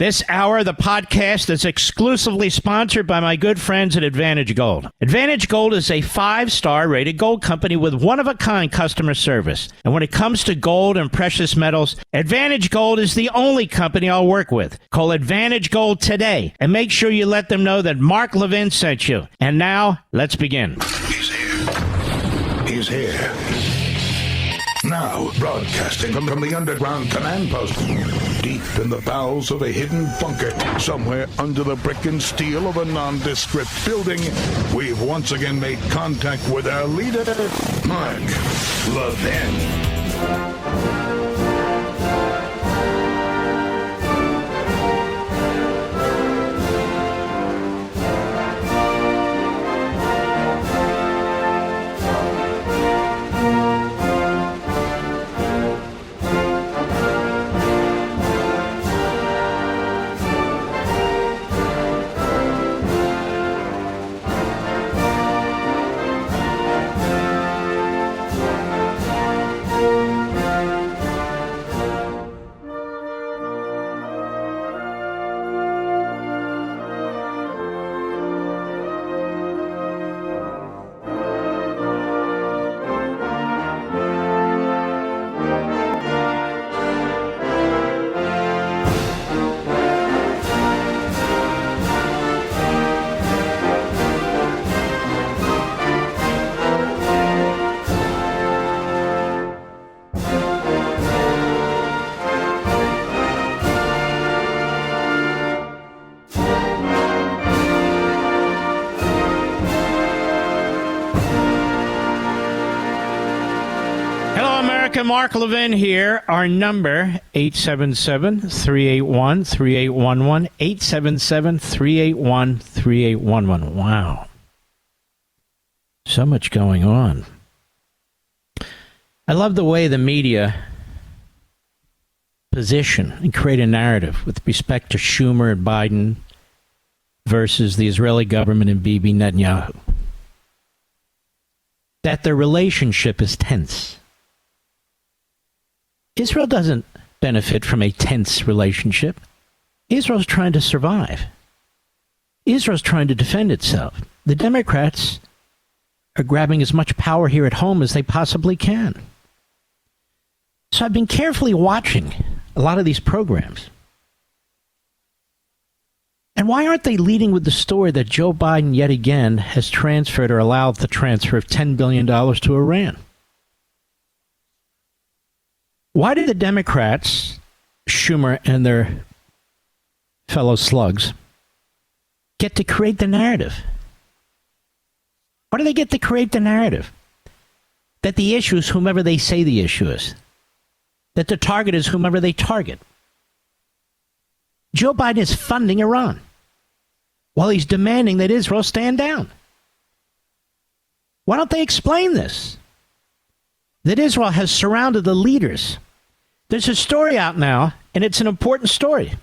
This hour of the podcast is exclusively sponsored by my good friends at Advantage Gold. Advantage Gold is a 5-star rated gold company with one-of-a-kind customer service. And when it comes to gold and precious metals, Advantage Gold is the only company I'll work with. Call Advantage Gold today and make sure you let them know that Mark Levin sent you. And now, let's begin. He's here. He's here. Now, broadcasting from the underground command post, deep in the bowels of a hidden bunker, somewhere under the brick and steel of a nondescript building, we've once again made contact with our leader, Mark Levin. Mark Levin here. Our number, 877-381-3811, 877-381-3811. Wow. So much going on. I love the way the media position and create a narrative with respect to Schumer and Biden versus the Israeli government and Bibi Netanyahu. That their relationship is tense. Israel doesn't benefit from a tense relationship. Israel's trying to survive. Israel's trying to defend itself. The Democrats are grabbing as much power here at home as they possibly can. So I've been carefully watching a lot of these programs. And why aren't they leading with the story that Joe Biden yet again has transferred or allowed the transfer of $10 billion to Iran? Why did the Democrats, Schumer and their fellow slugs, get to create the narrative? Why do they get to create the narrative? That the issue is whomever they say the issue is. That the target is whomever they target. Joe Biden is funding Iran while he's demanding that Israel stand down. Why don't they explain this? That Israel has surrounded the leaders. There's a story out now, and it's an important story.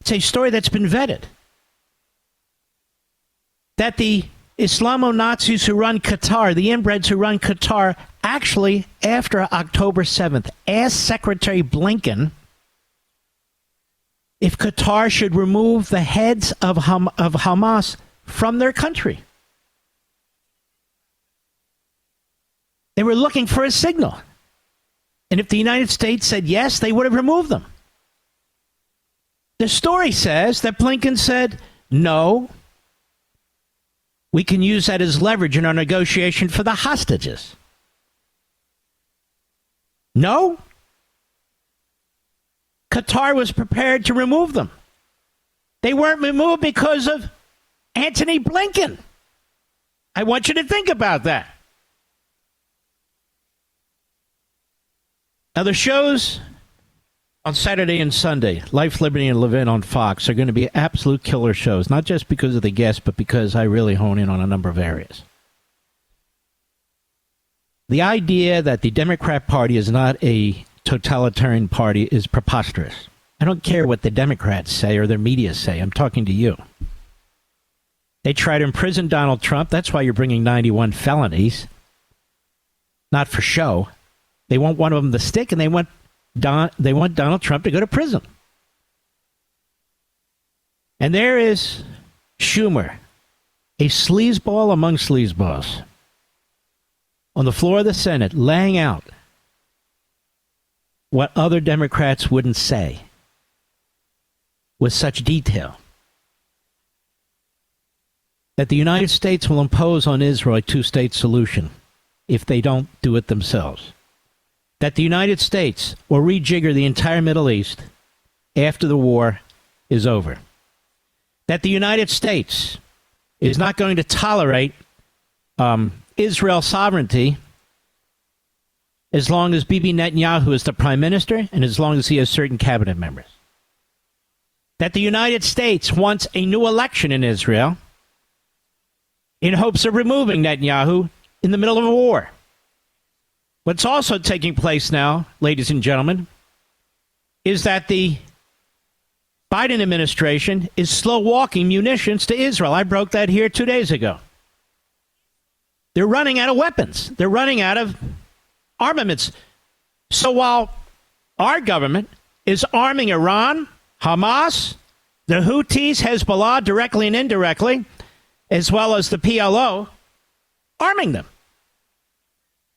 It's a story that's been vetted. That the Islamo-Nazis who run Qatar, the inbreds who run Qatar, actually, after October 7th, asked Secretary Blinken if Qatar should remove the heads of Hamas from their country. They were looking for a signal. And if the United States said yes, they would have removed them. The story says that Blinken said, no, we can use that as leverage in our negotiation for the hostages. No. Qatar was prepared to remove them. They weren't removed because of Antony Blinken. I want you to think about that. Now, the shows on Saturday and Sunday, Life, Liberty, and Levin on Fox, are going to be absolute killer shows, not just because of the guests, but because I really hone in on a number of areas. The idea that the Democrat Party is not a totalitarian party is preposterous. I don't care what the Democrats say or their media say. I'm talking to you. They try to imprison Donald Trump. That's why you're bringing 91 felonies. Not for show. They want one of them to stick, and they want Donald Trump to go to prison. And there is Schumer, a sleazeball among sleazeballs, on the floor of the Senate, laying out what other Democrats wouldn't say with such detail. That the United States will impose on Israel a two-state solution if they don't do it themselves. That the United States will rejigger the entire Middle East after the war is over. That the United States is not going to tolerate Israel's sovereignty as long as Bibi Netanyahu is the prime minister and as long as he has certain cabinet members. That the United States wants a new election in Israel in hopes of removing Netanyahu in the middle of a war. What's also taking place now, ladies and gentlemen, is that the Biden administration is slow-walking munitions to Israel. I broke that here 2 days ago. They're running out of weapons. They're running out of armaments. So while our government is arming Iran, Hamas, the Houthis, Hezbollah, directly and indirectly, as well as the PLO, arming them.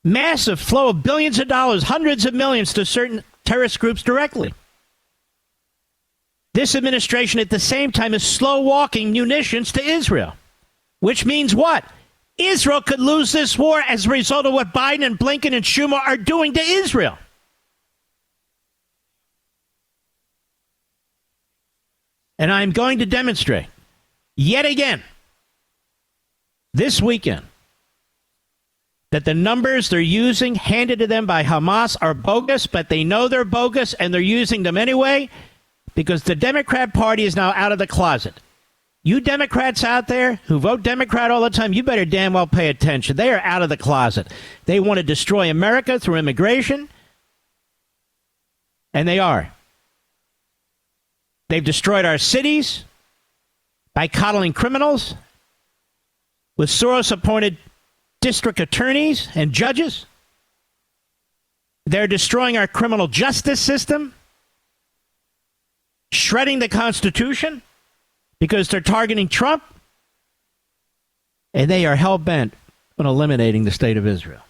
Massive flow of billions of dollars, hundreds of millions to certain terrorist groups directly. This administration at the same time is slow-walking munitions to Israel, which means what? Israel could lose this war as a result of what Biden and Blinken and Schumer are doing to Israel. And I'm going to demonstrate yet again this weekend that the numbers they're using handed to them by Hamas are bogus, but they know they're bogus and they're using them anyway because the Democrat Party is now out of the closet. You Democrats out there who vote Democrat all the time, you better damn well pay attention. They are out of the closet. They want to destroy America through immigration, and they are. They've destroyed our cities by coddling criminals with Soros-appointed district attorneys and judges. They're destroying our criminal justice system, shredding the Constitution because they're targeting Trump, and they are hell-bent on eliminating the state of Israel.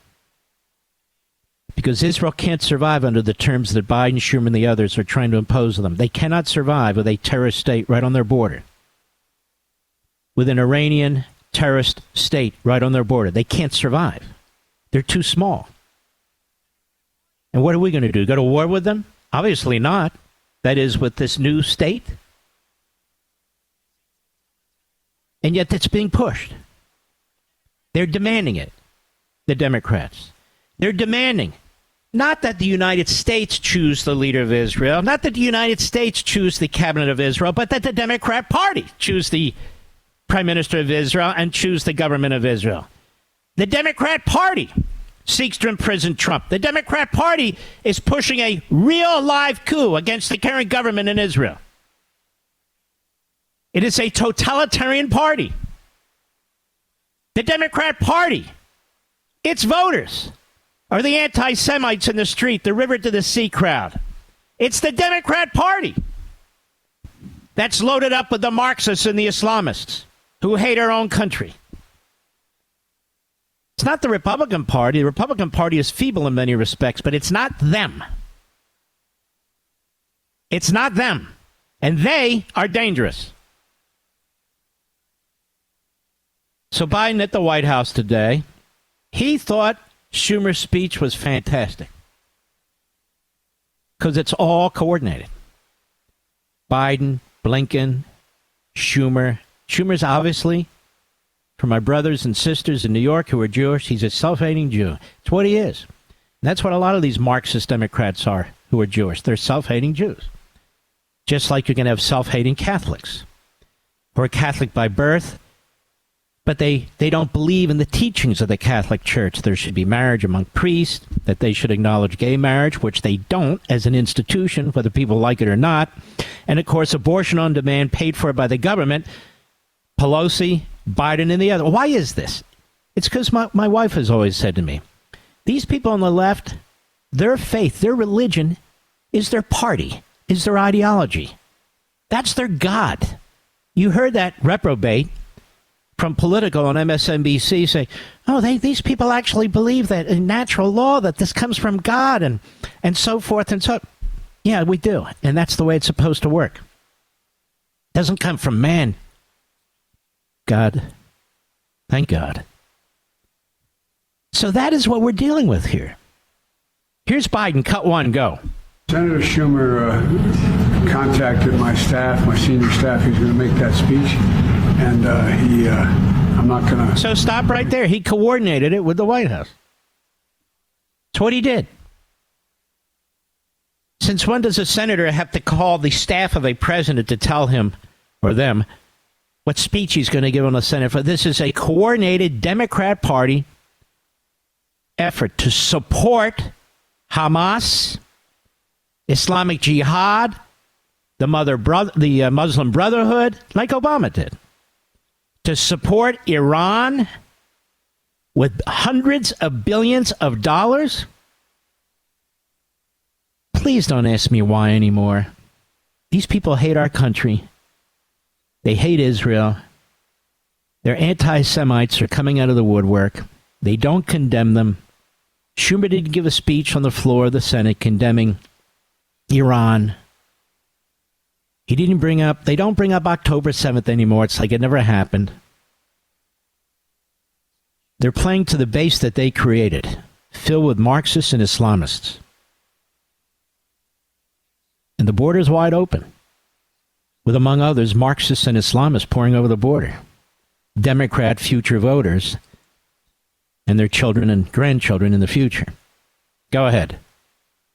Because Israel can't survive under the terms that Biden, Schumer, and the others are trying to impose on them. They cannot survive with a terrorist state right on their border, with an Iranian terrorist state right on their border. They can't survive. They're too small. And what are we going to do? Go to war with them? Obviously not. That is, with this new state. And yet it's being pushed. They're demanding it, the Democrats. They're demanding not that the United States choose the leader of Israel, not that the United States choose the cabinet of Israel, but that the Democrat Party choose the prime minister of Israel and choose the government of Israel. The Democrat Party seeks to imprison Trump. The Democrat Party is pushing a real live coup against the current government in Israel. It is a totalitarian party. The Democrat Party, its voters, are the anti-Semites in the street, the river to the sea crowd. It's the Democrat Party that's loaded up with the Marxists and the Islamists who hate our own country. It's not the Republican Party. The Republican Party is feeble in many respects, but it's not them. It's not them. And they are dangerous. So Biden at the White House today, he thought Schumer's speech was fantastic because it's all coordinated. Biden, Blinken, Schumer. Schumer's obviously, for my brothers and sisters in New York who are Jewish, he's a self-hating Jew. It's what he is. And that's what a lot of these Marxist Democrats are who are Jewish. They're self-hating Jews. Just like you can have self-hating Catholics who are Catholic by birth, but they don't believe in the teachings of the Catholic Church. There should be marriage among priests, that they should acknowledge gay marriage, which they don't as an institution, whether people like it or not. And, of course, abortion on demand paid for by the government, Pelosi, Biden, and the other. Why is this? It's because my wife has always said to me, these people on the left, their faith, their religion is their party, is their ideology. That's their God. You heard that reprobate from Politico on MSNBC say, oh, these people actually believe that in natural law, that this comes from God and so forth and so. Yeah, we do. And that's the way it's supposed to work. It doesn't come from man. God. Thank God. So that is what we're dealing with here. Here's Biden. Cut one. Go. Senator Schumer contacted my staff, my senior staff. He's going to make that speech. And I'm not going to. So stop right there. He coordinated it with the White House. That's what he did. Since when does a senator have to call the staff of a president to tell him or them what speech he's going to give on the Senate? This is a coordinated Democrat Party effort to support Hamas, Islamic Jihad, the Muslim Brotherhood, like Obama did. To support Iran with hundreds of billions of dollars? Please don't ask me why anymore. These people hate our country. They hate Israel. Their anti-Semites are coming out of the woodwork. They don't condemn them. Schumer didn't give a speech on the floor of the Senate condemning Iran. They don't bring up October 7th anymore. It's like it never happened. They're playing to the base that they created, filled with Marxists and Islamists. And the border is wide open, with, among others, Marxists and Islamists pouring over the border. Democrat future voters and their children and grandchildren in the future. Go ahead.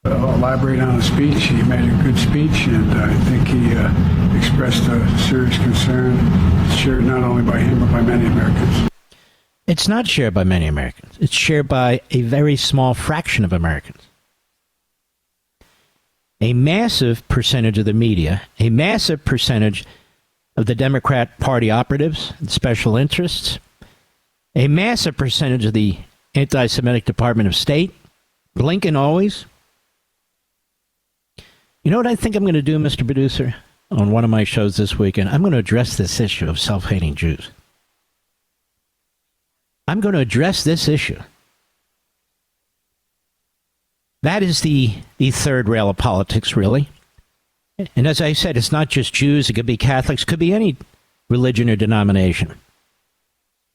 I'll elaborate on his speech. He made a good speech, and I think he expressed a serious concern, shared not only by him, but by many Americans. It's not shared by many Americans. It's shared by a very small fraction of Americans. A massive percentage of the media, a massive percentage of the Democrat Party operatives and special interests, a massive percentage of the anti-Semitic Department of State, Blinken always. You know what I think I'm going to do, Mr. Producer, on one of my shows this weekend? I'm going to address this issue of self-hating Jews. I'm going to address this issue. That is the third rail of politics, really. And as I said, it's not just Jews. It could be Catholics. It could be any religion or denomination.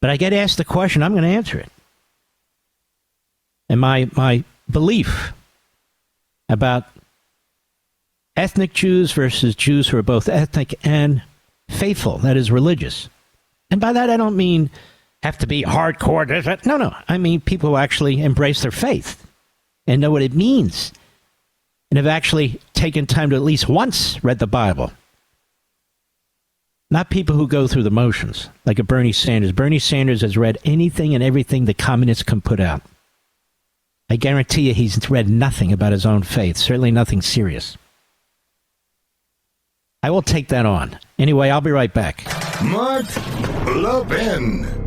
But I get asked the question, I'm going to answer it. And my belief about ethnic Jews versus Jews who are both ethnic and faithful, that is religious. And by that I don't mean have to be hardcore. No. I mean people who actually embrace their faith and know what it means and have actually taken time to at least once read the Bible. Not people who go through the motions, like a Bernie Sanders. Bernie Sanders has read anything and everything the communists can put out. I guarantee you he's read nothing about his own faith, certainly nothing serious. I will take that on. Anyway, I'll be right back. Mark Levin.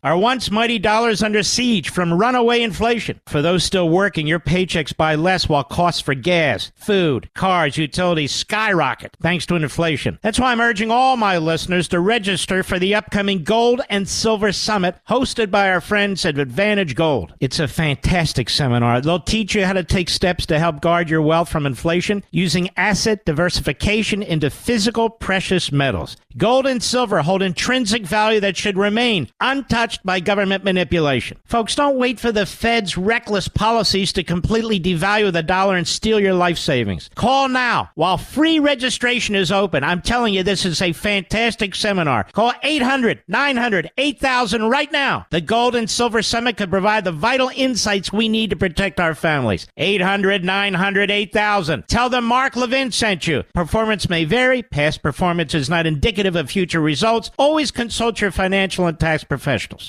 Our once mighty dollars under siege from runaway inflation. For those still working, your paychecks buy less while costs for gas, food, cars, utilities skyrocket thanks to inflation. That's why I'm urging all my listeners to register for the upcoming Gold and Silver Summit hosted by our friends at Advantage Gold. It's a fantastic seminar. They'll teach you how to take steps to help guard your wealth from inflation using asset diversification into physical precious metals. Gold and silver hold intrinsic value that should remain untouched by government manipulation. Folks, don't wait for the Fed's reckless policies to completely devalue the dollar and steal your life savings. Call now while free registration is open. I'm telling you, this is a fantastic seminar. Call 800-900-8000 right now. The Gold and Silver Summit could provide the vital insights we need to protect our families. 800-900-8000. Tell them Mark Levin sent you. Performance may vary. Past performance is not indicative of future results. Always consult your financial and tax professionals.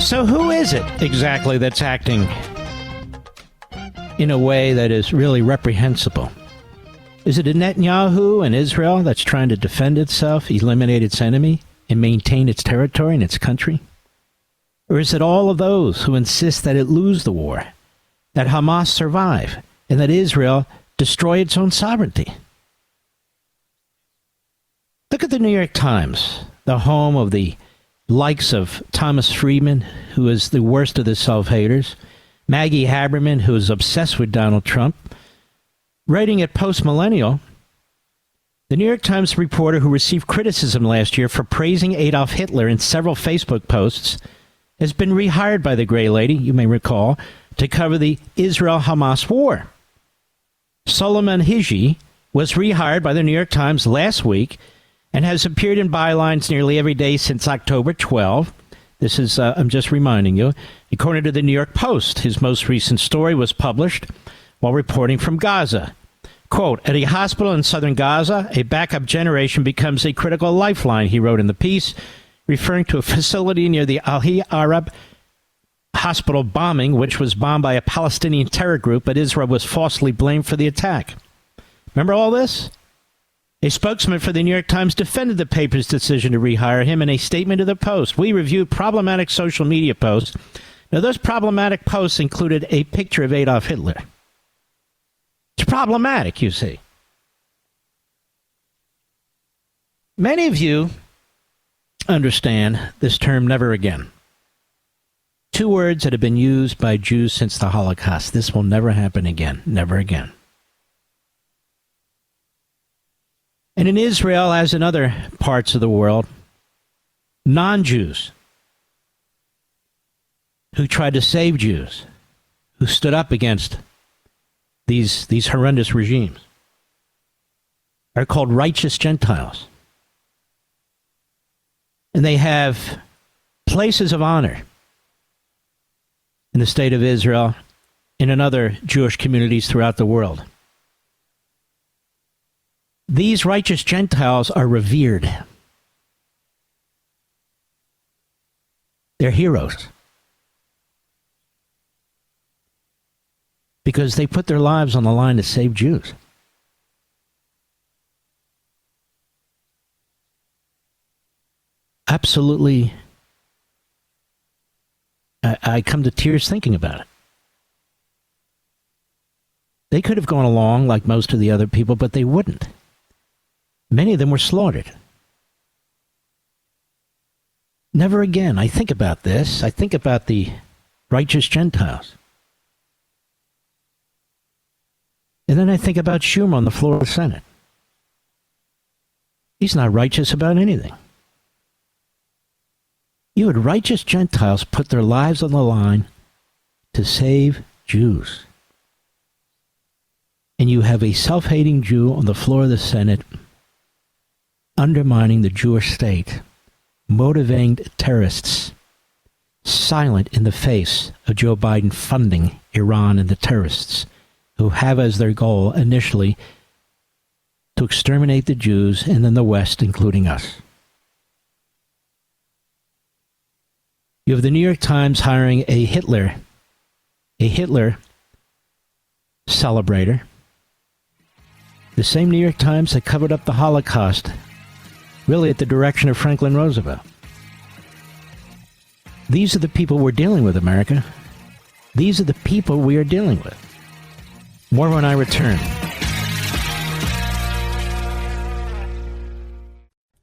So who is it exactly that's acting in a way that is really reprehensible? Is it Netanyahu and Israel that's trying to defend itself, eliminate its enemy? and maintain its territory and its country? Or is it all of those who insist that it lose the war, that Hamas survive, and that Israel destroy its own sovereignty? Look at the New York Times, the home of the likes of Thomas Friedman, who is the worst of the self-haters, Maggie Haberman, who is obsessed with Donald Trump. Writing at Post-Millennial, the New York Times reporter who received criticism last year for praising Adolf Hitler in several Facebook posts has been rehired by the Gray Lady, you may recall, to cover the Israel-Hamas war. Solomon Hiji was rehired by the New York Times last week and has appeared in bylines nearly every day since October 12. This is, I'm just reminding you, according to the New York Post, his most recent story was published while reporting from Gaza. Quote, at a hospital in southern Gaza, a backup generation becomes a critical lifeline, he wrote in the piece, referring to a facility near the Al-Arab hospital bombing, which was bombed by a Palestinian terror group, but Israel was falsely blamed for the attack. Remember all this? A spokesman for the New York Times defended the paper's decision to rehire him in a statement to the Post. We reviewed problematic social media posts. Now, those problematic posts included a picture of Adolf Hitler. It's problematic, you see. Many of you understand this term never again. Two words that have been used by Jews since the Holocaust. This will never happen again. Never again. And in Israel, as in other parts of the world, non-Jews who tried to save Jews, who stood up against these horrendous regimes, are called righteous Gentiles. And they have places of honor in the state of Israel and in other Jewish communities throughout the world. These righteous Gentiles are revered. They're heroes. Because they put their lives on the line to save Jews. Absolutely, I come to tears thinking about it. They could have gone along like most of the other people, but they wouldn't. Many of them were slaughtered. Never again. I think about this. I think about the righteous Gentiles. And then I think about Schumer on the floor of the Senate. He's not righteous about anything. You had righteous Gentiles put their lives on the line to save Jews. And you have a self-hating Jew on the floor of the Senate undermining the Jewish state, motivating terrorists, silent in the face of Joe Biden funding Iran and the terrorists who have as their goal initially to exterminate the Jews and then the West, including us. You have the New York Times hiring a Hitler celebrator. The same New York Times that covered up the Holocaust, really at the direction of Franklin Roosevelt. These are the people we're dealing with, America. These are the people we are dealing with. More when I return.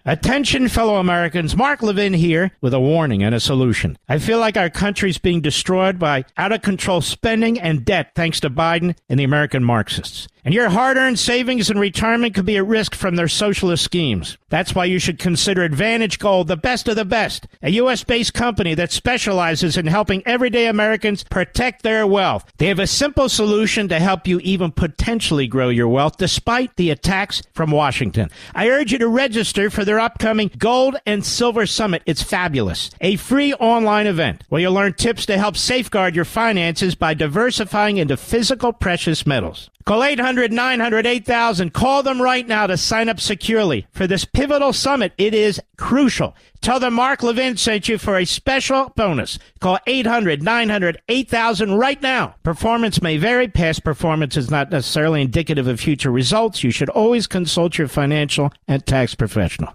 Attention, fellow Americans. Mark Levin here with a warning and a solution. I feel like our country's being destroyed by out-of-control spending and debt thanks to Biden and the American Marxists. And your hard-earned savings and retirement could be at risk from their socialist schemes. That's why you should consider Advantage Gold, the best of the best, a U.S.-based company that specializes in helping everyday Americans protect their wealth. They have a simple solution to help you even potentially grow your wealth despite the attacks from Washington. I urge you to register for their upcoming Gold and Silver Summit. It's fabulous. A free online event where you'll learn tips to help safeguard your finances by diversifying into physical precious metals. Call 800-900-8000. Call them right now to sign up securely for this pivotal summit. It is crucial. Tell them Mark Levin sent you for a special bonus. Call 800-900-8000 right now. Performance may vary. Past performance is not necessarily indicative of future results. You should always consult your financial and tax professional.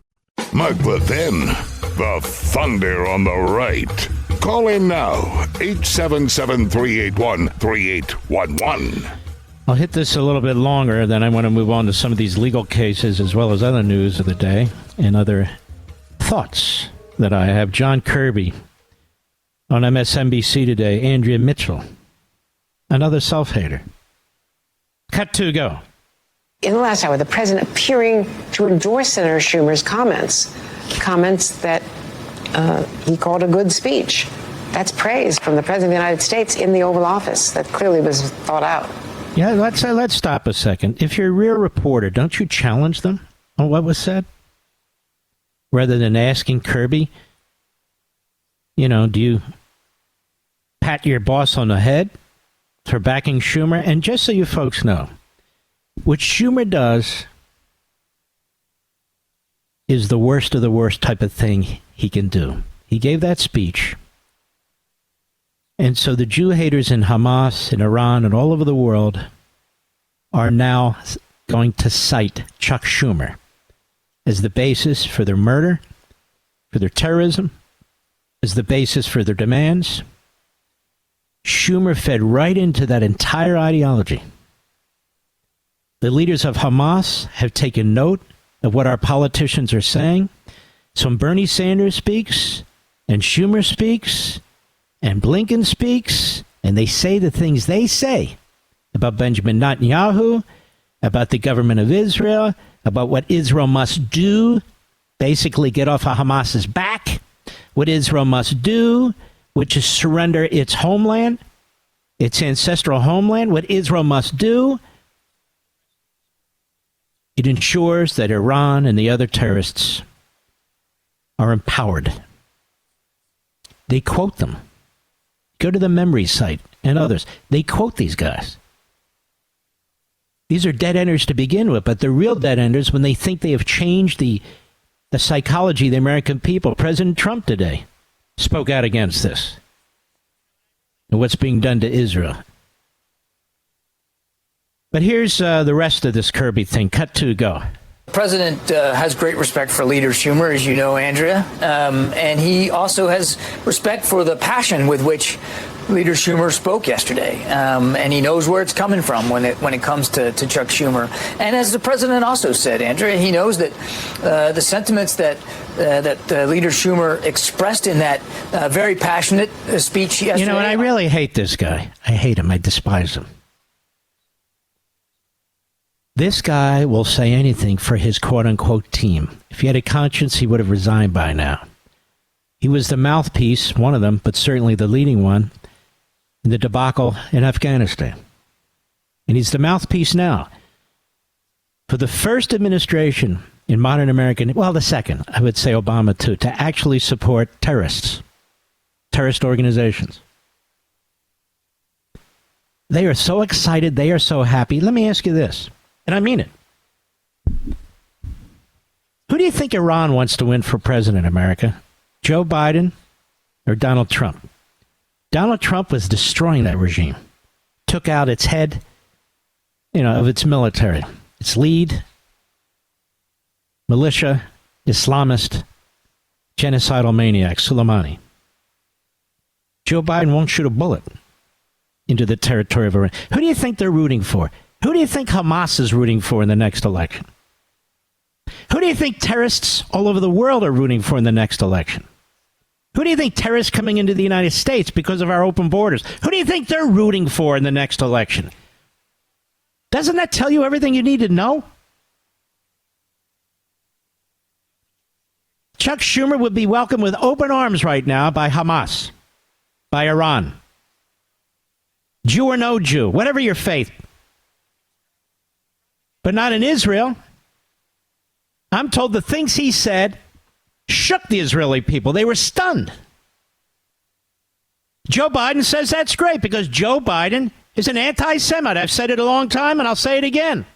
Mark Levin, the thunder on the right. Call in now, 877-381-3811. I'll hit this a little bit longer, then I want to move on to some of these legal cases as well as other news of the day and other thoughts that I have. John Kirby on MSNBC today, Andrea Mitchell, another self-hater. Cut to go. In the last hour, the president appearing to endorse Senator Schumer's comments that he called a good speech. That's praise from the president of the United States in the Oval Office. That clearly was thought out. Yeah, let's stop a second. If you're a real reporter, don't you challenge them on what was said? Rather than asking Kirby, do you pat your boss on the head for backing Schumer? And just so you folks know, what Schumer does is the worst of the worst type of thing he can do. He gave that speech. And so the Jew haters in Hamas, in Iran, and all over the world are now going to cite Chuck Schumer as the basis for their murder, for their terrorism, as the basis for their demands. Schumer fed right into that entire ideology. The leaders of Hamas have taken note of what our politicians are saying. So when Bernie Sanders speaks, and Schumer speaks, and Blinken speaks, and they say the things they say about Benjamin Netanyahu, about the government of Israel, about what Israel must do, basically get off of Hamas's back, what Israel must do, which is surrender its homeland, its ancestral homeland, what Israel must do. It ensures that Iran and the other terrorists are empowered. They quote them. Go to the memory site and others. They quote these guys. These are dead enders to begin with, but they're real dead enders when they think they have changed the psychology of the American people. President Trump today spoke out against this and what's being done to Israel. But here's the rest of this Kirby thing. Cut to go. The president has great respect for Leader Schumer, as you know, Andrea, and he also has respect for the passion with which Leader Schumer spoke yesterday, and he knows where it's coming from when it comes to Chuck Schumer. And as the president also said, Andrea, he knows that the sentiments that Leader Schumer expressed in that very passionate speech yesterday. And I really hate this guy. I hate him. I despise him. This guy will say anything for his quote-unquote team. If he had a conscience, he would have resigned by now. He was the mouthpiece, one of them, but certainly the leading one, in the debacle in Afghanistan. And he's the mouthpiece now. For the first administration in modern American, well, the second, I would say Obama too, to actually support terrorist organizations. They are so excited. They are so happy. Let me ask you this. And I mean it. Who do you think Iran wants to win for president, America? Joe Biden or Donald Trump? Donald Trump was destroying that regime. Took out its head, of its military. Its lead, militia, Islamist, genocidal maniac, Soleimani. Joe Biden won't shoot a bullet into the territory of Iran. Who do you think they're rooting for? Who do you think Hamas is rooting for in the next election? Who do you think terrorists all over the world are rooting for in the next election? Who do you think terrorists coming into the United States because of our open borders? Who do you think they're rooting for in the next election? Doesn't that tell you everything you need to know? Chuck Schumer would be welcomed with open arms right now by Hamas, by Iran. Jew or no Jew, whatever your faith. But not in Israel. I'm told the things he said shook the Israeli people. They were stunned. Joe Biden says that's great because Joe Biden is an anti-Semite. I've said it a long time and I'll say it again.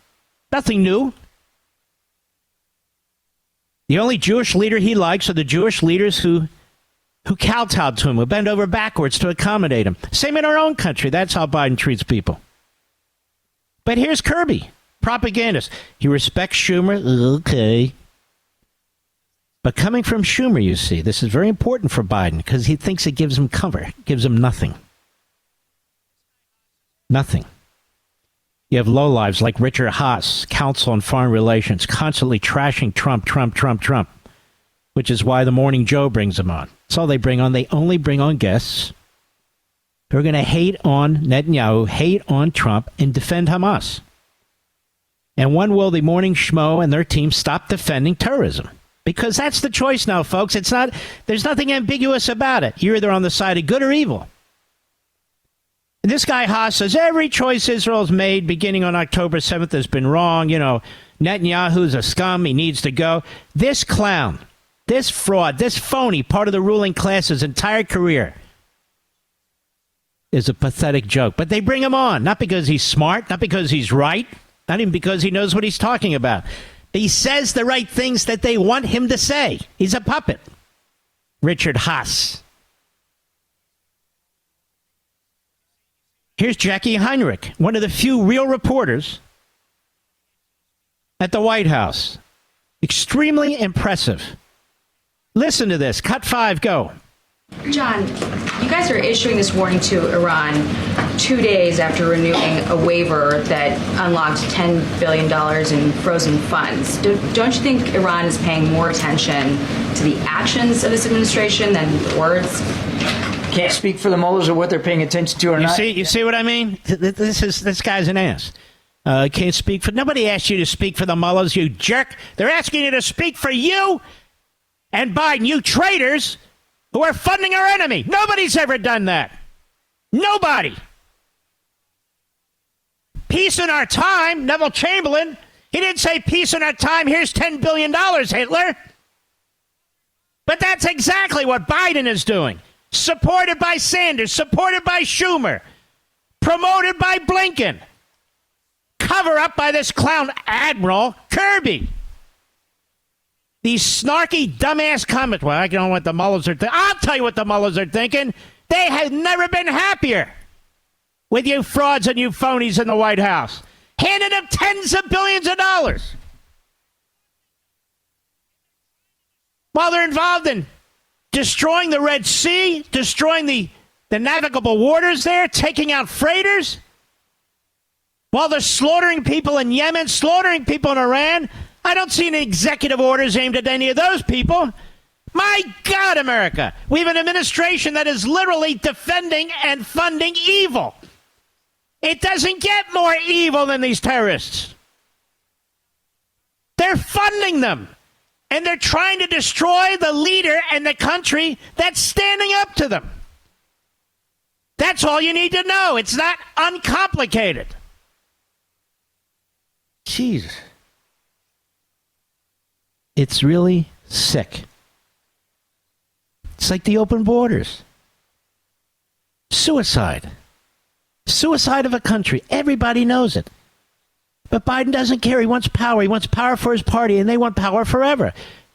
Nothing new. The only Jewish leader he likes are the Jewish leaders who kowtowed to him, who bend over backwards to accommodate him. Same in our own country. That's how Biden treats people. But here's Kirby. Propagandist. He respects Schumer. Okay. But coming from Schumer, you see, this is very important for Biden because he thinks it gives him cover, gives him nothing. Nothing. You have lowlives like Richard Haas, counsel on foreign relations, constantly trashing Trump, which is why the Morning Joe brings him on. That's all they bring on. They only bring on guests who are going to hate on Netanyahu, hate on Trump, and defend Hamas. And when will the Morning Schmo and their team stop defending terrorism? Because that's the choice now, folks. There's nothing ambiguous about it. You're either on the side of good or evil. And this guy Haas says every choice Israel's made beginning on October 7th has been wrong. You know, Netanyahu's a scum. He needs to go. This clown, this fraud, this phony, part of the ruling class's entire career is a pathetic joke. But they bring him on, not because he's smart, not because he's right, not even because he knows what he's talking about. He says the right things that they want him to say. He's a puppet. Richard Haas. Here's Jackie Heinrich, one of the few real reporters at the White House. Extremely impressive. Listen to this. Cut 5, go. John, you guys are issuing this warning to Iran 2 days after renewing a waiver that unlocked $10 billion in frozen funds. Don't you think Iran is paying more attention to the actions of this administration than the words? Can't speak for the mullahs or what they're paying attention to or not. You see what I mean? This guy's an ass. Can't speak for... Nobody asked you to speak for the mullahs, you jerk. They're asking you to speak for you and Biden, you traitors who are funding our enemy. Nobody's ever done that. Nobody. Peace in our time, Neville Chamberlain. He didn't say peace in our time, here's $10 billion, Hitler. But that's exactly what Biden is doing. Supported by Sanders, supported by Schumer, promoted by Blinken. Cover up by this clown Admiral Kirby. These snarky, dumbass comments. Well, I don't know what the mullahs are thinking. I'll tell you what the mullahs are thinking. They have never been happier with you frauds and you phonies in the White House. Handing them tens of billions of dollars. While they're involved in destroying the Red Sea, destroying the navigable waters there, taking out freighters. While they're slaughtering people in Yemen, slaughtering people in Iran. I don't see any executive orders aimed at any of those people. My God, America. We have an administration that is literally defending and funding evil. It doesn't get more evil than these terrorists. They're funding them. And they're trying to destroy the leader and the country that's standing up to them. That's all you need to know. It's not uncomplicated. Jeez. It's really sick. It's like the open borders. Suicide. Suicide of a country. Everybody knows it. But Biden doesn't care. He wants power. He wants power for his party, and they want power forever.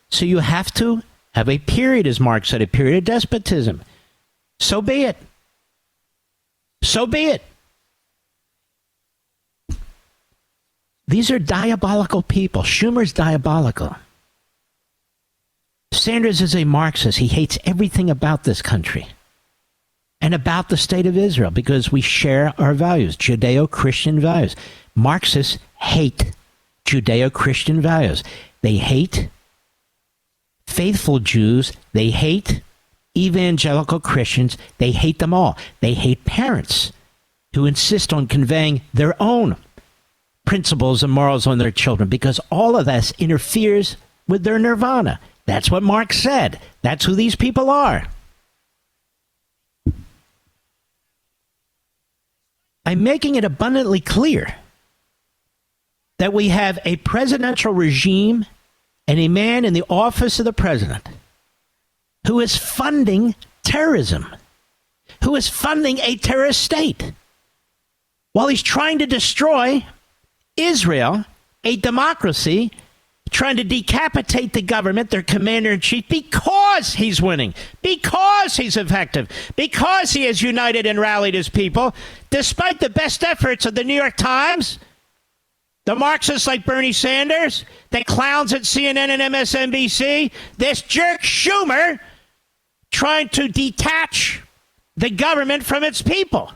So you have to have a period, as Mark said, a period of despotism. So be it. So be it. These are diabolical people. Schumer's diabolical. Sanders is a Marxist. He hates everything about this country and about the state of Israel because we share our values, Judeo-Christian values. Marxists hate Judeo-Christian values. They hate faithful Jews. They hate evangelical Christians. They hate them all. They hate parents who insist on conveying their own principles and morals on their children because all of this interferes with their nirvana. That's what Marx said. That's who these people are. I'm making it abundantly clear that we have a presidential regime and a man in the office of the president who is funding terrorism, who is funding a terrorist state, while he's trying to destroy Israel, a democracy, trying to decapitate the government, their commander-in-chief, because he's winning, because he's effective, because he has united and rallied his people, despite the best efforts of the New York Times, the Marxists like Bernie Sanders, The clowns at CNN and MSNBC, this jerk Schumer trying to detach the government from its people.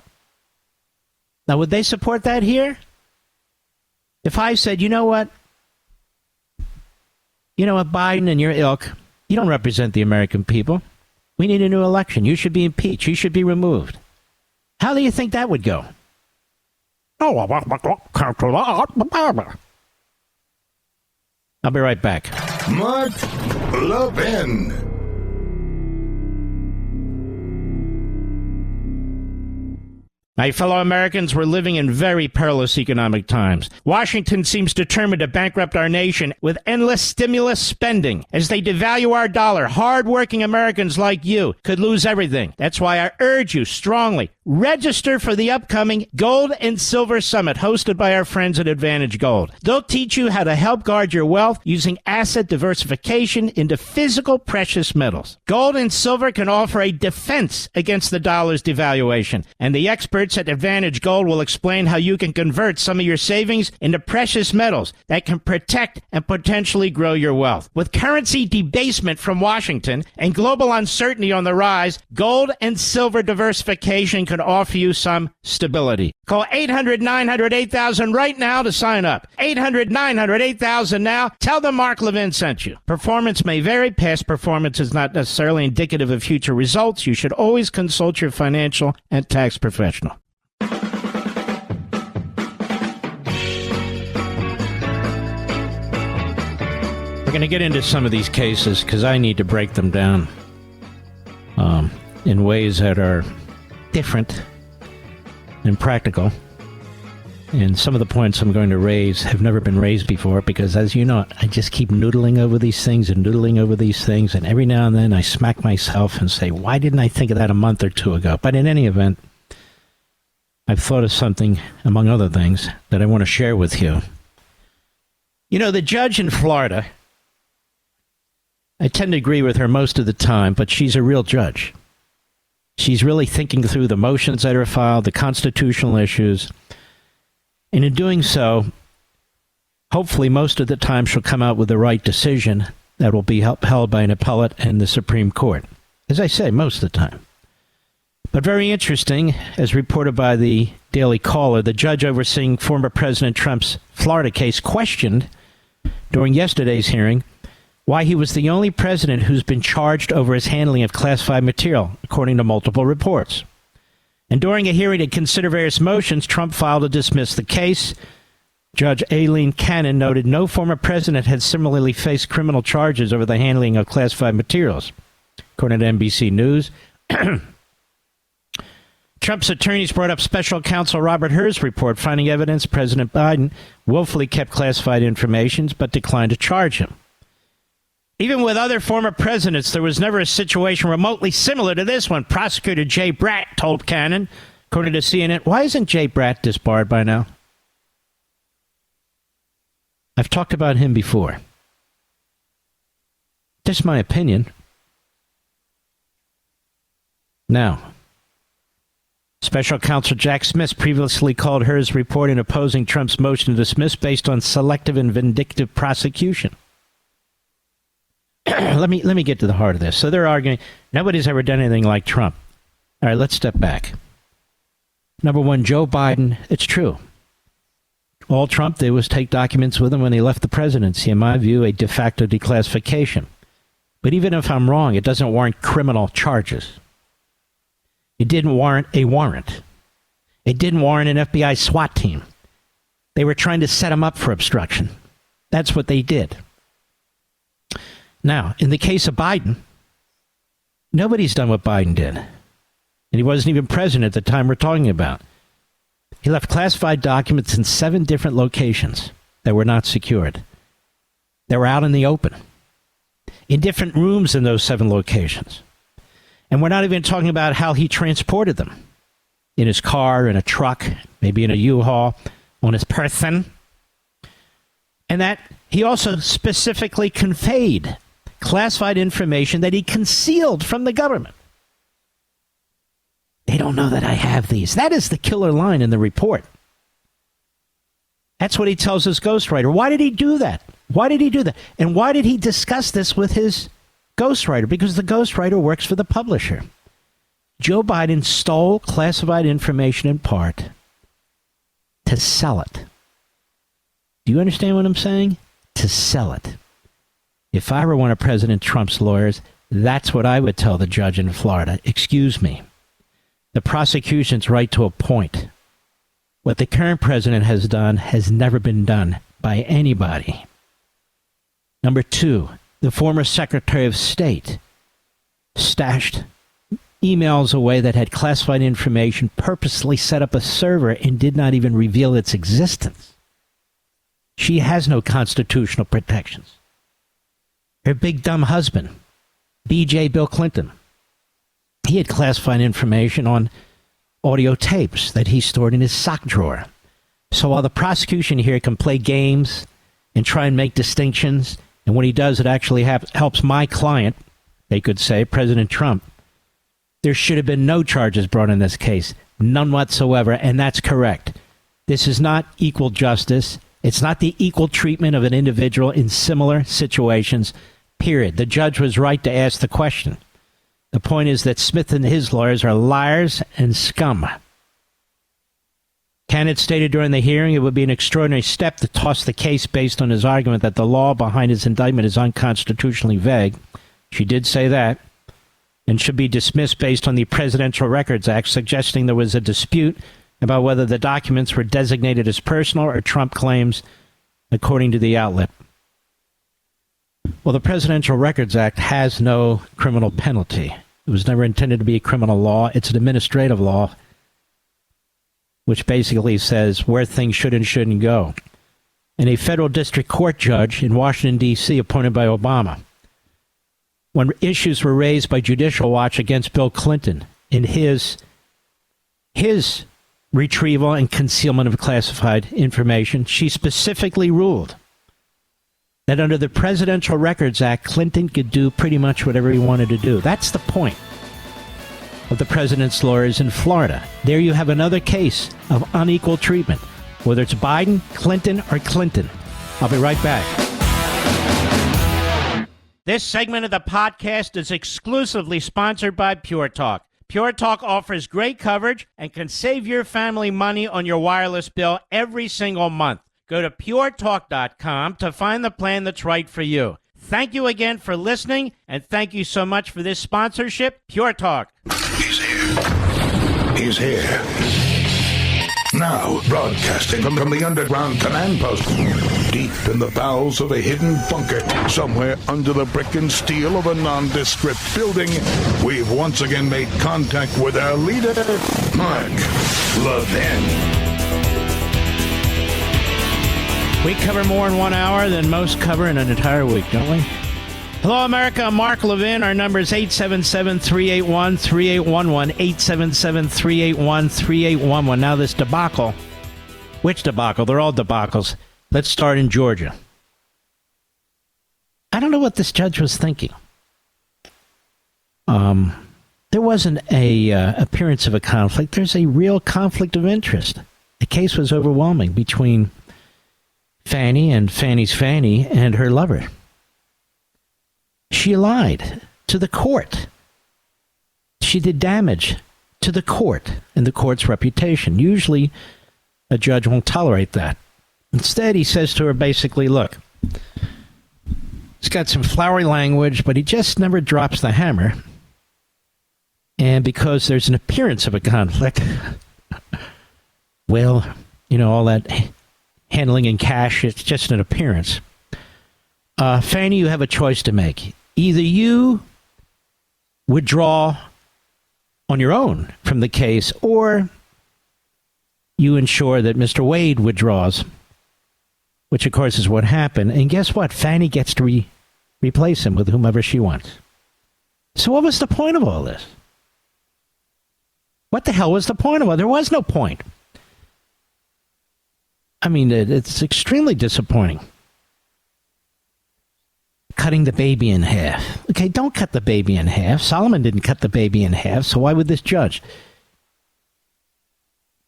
Now, would they support that here? If I said, you know what, Biden and your ilk, you don't represent the American people. We need a new election. You should be impeached. You should be removed. How do you think that would go? I'll be right back. Mark Levin. My fellow Americans, we're living in very perilous economic times. Washington seems determined to bankrupt our nation with endless stimulus spending. As they devalue our dollar, hard-working Americans like you could lose everything. That's why I urge you strongly, register for the upcoming Gold and Silver Summit hosted by our friends at Advantage Gold. They'll teach you how to help guard your wealth using asset diversification into physical precious metals. Gold and silver can offer a defense against the dollar's devaluation, and the experts at Advantage Gold will explain how you can convert some of your savings into precious metals that can protect and potentially grow your wealth. With currency debasement from Washington and global uncertainty on the rise, gold and silver diversification can offer you some stability. Call 800-900-8000 right now to sign up. 800-900-8000 now. Tell them Mark Levin sent you. Performance may vary. Past performance is not necessarily indicative of future results. You should always consult your financial and tax professional. We're going to get into some of these cases because I need to break them down in ways that are different and practical. And some of the points I'm going to raise have never been raised before because, as you know, I just keep noodling over these things. And every now and then I smack myself and say, why didn't I think of that a month or two ago? But in any event, I've thought of something, among other things, that I want to share with you. The judge in Florida, I tend to agree with her most of the time, but she's a real judge. She's really thinking through the motions that are filed, the constitutional issues. And in doing so, hopefully most of the time she'll come out with the right decision that will be upheld by an appellate and the Supreme Court. As I say, most of the time. But very interesting, as reported by the Daily Caller, the judge overseeing former President Trump's Florida case questioned during yesterday's hearing why he was the only president who's been charged over his handling of classified material, according to multiple reports. And during a hearing to consider various motions, Trump filed to dismiss the case. Judge Aileen Cannon noted no former president had similarly faced criminal charges over the handling of classified materials. According to NBC News, Trump's attorneys brought up special counsel Robert Hur's report finding evidence President Biden willfully kept classified information but declined to charge him. Even with other former presidents, there was never a situation remotely similar to this one, Prosecutor Jay Bratt told Cannon, according to CNN. Why isn't Jay Bratt disbarred by now? I've talked about him before. Just my opinion. Now, Special Counsel Jack Smith previously called Hur's report in opposing Trump's motion to dismiss based on selective and vindictive prosecution. Let me get to the heart of this. So they're arguing nobody's ever done anything like Trump. All right, let's step back. Number one, Joe Biden, it's true. All Trump did was take documents with him when he left the presidency. In my view, a de facto declassification. But even if I'm wrong, it doesn't warrant criminal charges. It didn't warrant a warrant. It didn't warrant an FBI SWAT team. They were trying to set him up for obstruction. That's what they did. Now, in the case of Biden, nobody's done what Biden did. And he wasn't even president at the time we're talking about. He left classified documents in 7 different locations that were not secured. They were out in the open, in different rooms in those 7 locations. And we're not even talking about how he transported them. In his car, in a truck, maybe in a U-Haul, on his person. And that he also specifically conveyed classified information that he concealed from the government. They don't know that I have these. That is the killer line in the report. That's what he tells his ghostwriter. Why did he do that? Why did he do that? And why did he discuss this with his ghostwriter? Because the ghostwriter works for the publisher. Joe Biden stole classified information in part to sell it. Do you understand what I'm saying? To sell it. If I were one of President Trump's lawyers, that's what I would tell the judge in Florida. Excuse me. The prosecution's right to a point. What the current president has done has never been done by anybody. Number two, the former Secretary of State stashed emails away that had classified information, purposely set up a server, and did not even reveal its existence. She has no constitutional protections. Her big dumb husband, BJ Bill Clinton, he had classified information on audio tapes that he stored in his sock drawer. So while the prosecution here can play games and try and make distinctions, and when he does, it actually helps my client, they could say, President Trump, there should have been no charges brought in this case. None whatsoever, and that's correct. This is not equal justice. It's not the equal treatment of an individual in similar situations, period. The judge was right to ask the question. The point is that Smith and his lawyers are liars and scum. Candidate stated during the hearing it would be an extraordinary step to toss the case based on his argument that the law behind his indictment is unconstitutionally vague. She did say that, and should be dismissed based on the Presidential Records Act, suggesting there was a dispute about whether the documents were designated as personal or Trump claims, according to the outlet. Well, the Presidential Records Act has no criminal penalty. It was never intended to be a criminal law. It's an administrative law, which basically says where things should and shouldn't go. And a federal district court judge in Washington, D.C., appointed by Obama, when issues were raised by Judicial Watch against Bill Clinton in his retrieval and concealment of classified information, she specifically ruled that under the Presidential Records Act, Clinton could do pretty much whatever he wanted to do. That's the point of the president's lawyers in Florida. There you have another case of unequal treatment, whether it's Biden, Clinton, or Clinton. I'll be right back. This segment of the podcast is exclusively sponsored by Pure Talk. Pure Talk offers great coverage and can save your family money on your wireless bill every single month. Go to puretalk.com to find the plan that's right for you. Thank you again for listening, and thank you so much for this sponsorship, Pure Talk. He's here. He's here. Now, broadcasting from the underground command post, deep in the bowels of a hidden bunker, somewhere under the brick and steel of a nondescript building, we've once again made contact with our leader, Mark Levin. We cover more in 1 hour than most cover in an entire week, don't we? Hello, America. I'm Mark Levin. Our number is 877-381-3811, 877-381-3811. Now this debacle. Which debacle? They're all debacles. Let's start in Georgia. I don't know what this judge was thinking. There wasn't a appearance of a conflict. There's a real conflict of interest. The case was overwhelming between Fannie and Fannie's Fannie and her lover. She lied to the court. She did damage to the court and the court's reputation. Usually, a judge won't tolerate that. Instead, he says to her basically, look, he's got some flowery language, but he just never drops the hammer. And because there's an appearance of a conflict, well, all that handling in cash, it's just an appearance. Fannie, you have a choice to make. Either you withdraw on your own from the case, or you ensure that Mr. Wade withdraws, which, of course, is what happened. And guess what? Fannie gets to replace him with whomever she wants. So what was the point of all this? What the hell was the point of it? There was no point. I mean, it's extremely disappointing. Cutting the baby in half. Okay, don't cut the baby in half. Solomon didn't cut the baby in half, so why would this judge?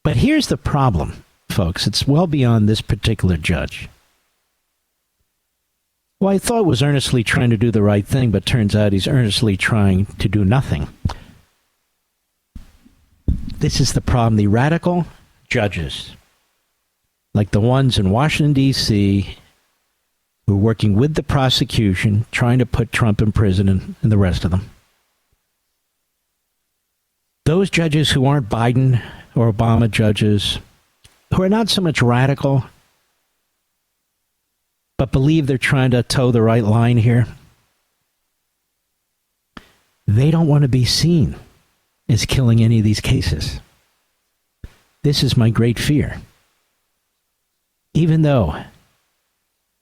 But here's the problem, folks. It's well beyond this particular judge. Well, I thought was earnestly trying to do the right thing, but turns out he's earnestly trying to do nothing. This is the problem. The radical judges, like the ones in Washington, D.C., who are working with the prosecution, trying to put Trump in prison and the rest of them. Those judges who aren't Biden or Obama judges, who are not so much radical, but believe they're trying to toe the right line here, they don't want to be seen as killing any of these cases. This is my great fear. Even though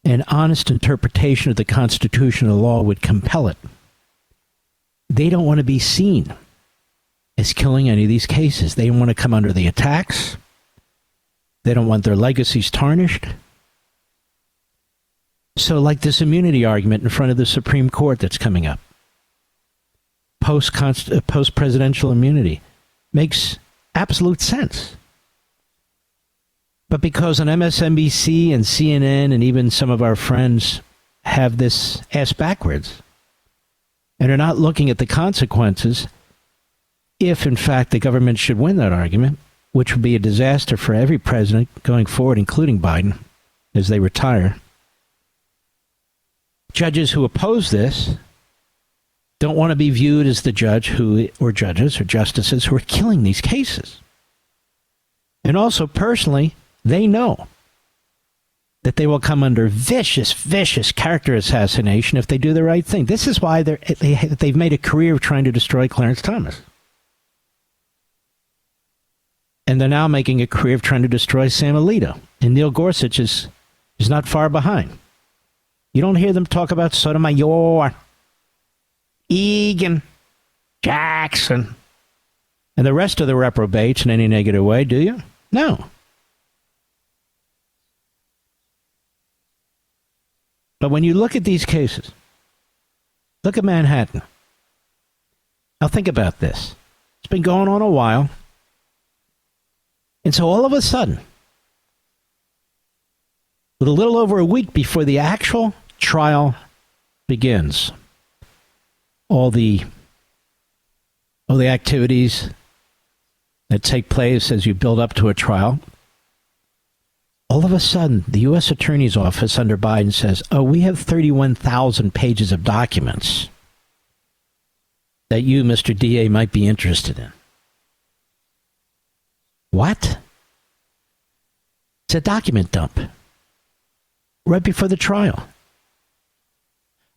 an honest interpretation of the constitutional law would compel it, they don't want to be seen as killing any of these cases. They don't want to come under the attacks. They don't want their legacies tarnished. So like this immunity argument in front of the Supreme Court that's coming up, post-presidential immunity, makes absolute sense. But because on MSNBC and CNN and even some of our friends have this ass backwards and are not looking at the consequences, if in fact the government should win that argument, which would be a disaster for every president going forward, including Biden, as they retire. Judges who oppose this don't want to be viewed as the judge or judges or justices who are killing these cases. And also, personally, they know that they will come under vicious, vicious character assassination if they do the right thing. This is why they've made a career of trying to destroy Clarence Thomas. And they're now making a career of trying to destroy Sam Alito. And Neil Gorsuch is not far behind. You don't hear them talk about Sotomayor, Egan, Jackson, and the rest of the reprobates in any negative way, do you? No. But when you look at these cases, look at Manhattan. Now think about this. It's been going on a while. And so all of a sudden, with a little over a week before the actual trial begins, all the activities that take place as you build up to a trial, all of a sudden, the U.S. Attorney's Office under Biden says, oh, we have 31,000 pages of documents that you, Mr. DA, might be interested in. What? It's a document dump right before the trial.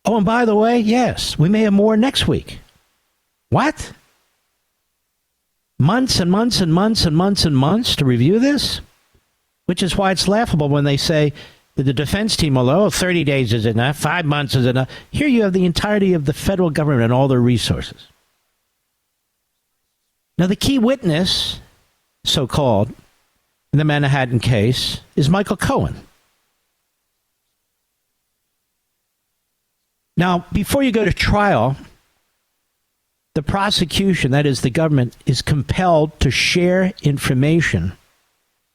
Oh, and by the way, yes, we may have more next week. What? Months and months and months and months and months to review this? Which is why it's laughable when they say that the defense team will, 30 days is enough, 5 months is enough. Here you have the entirety of the federal government and all their resources. Now, the key witness, so-called, in the Manhattan case is Michael Cohen. Now, before you go to trial, the prosecution, that is the government, is compelled to share information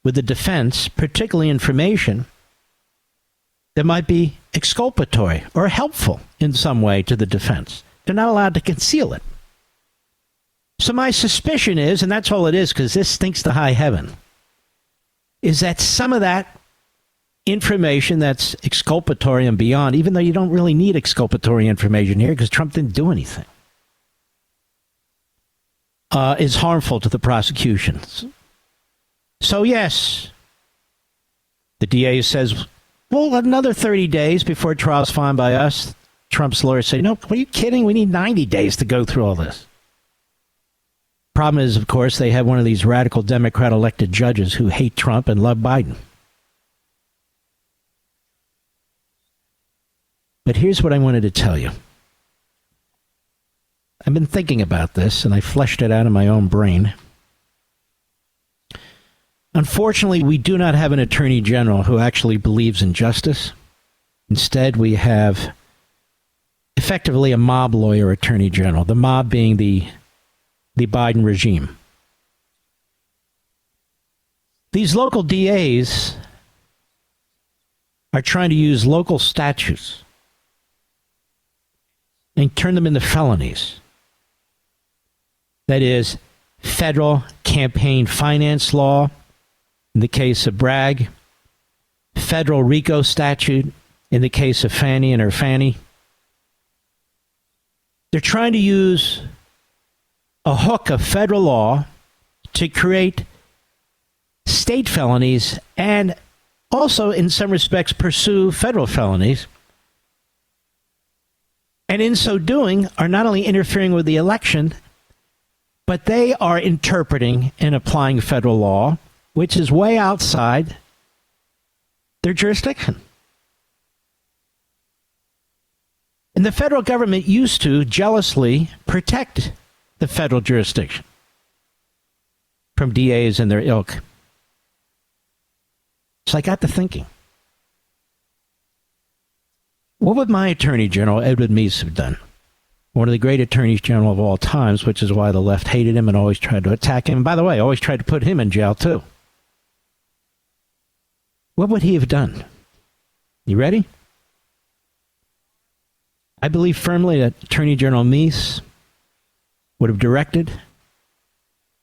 with the defense, particularly information that might be exculpatory or helpful in some way to the defense. They're not allowed to conceal it. So my suspicion is, and that's all it is because this stinks to high heaven, is that some of that information that's exculpatory and beyond, even though you don't really need exculpatory information here because Trump didn't do anything, is harmful to the prosecutions. So yes, the DA says, well, another 30 days before trial's fine by us. Trump's lawyers say, no, are you kidding? We need 90 days to go through all this. Problem is, of course, they have one of these radical Democrat elected judges who hate Trump and love Biden. But here's what I wanted to tell you. I've been thinking about this, and I fleshed it out in my own brain. Unfortunately, we do not have an attorney general who actually believes in justice. Instead, we have effectively a mob lawyer attorney general, the mob being the Biden regime. These local DAs are trying to use local statutes and turn them into felonies. That is, federal campaign finance law in the case of Bragg, federal RICO statute in the case of Fannie and her Fannie. They're trying to use a hook of federal law to create state felonies and also, in some respects, pursue federal felonies. And in so doing, are not only interfering with the election, but they are interpreting and applying federal law, which is way outside their jurisdiction. And the federal government used to jealously protect the federal jurisdiction from DAs and their ilk. So I got to thinking, what would my Attorney General, Edward Meese, have done? One of the great attorneys general of all times, which is why the left hated him and always tried to attack him. And by the way, always tried to put him in jail, too. What would he have done? You ready? I believe firmly that Attorney General Meese would have directed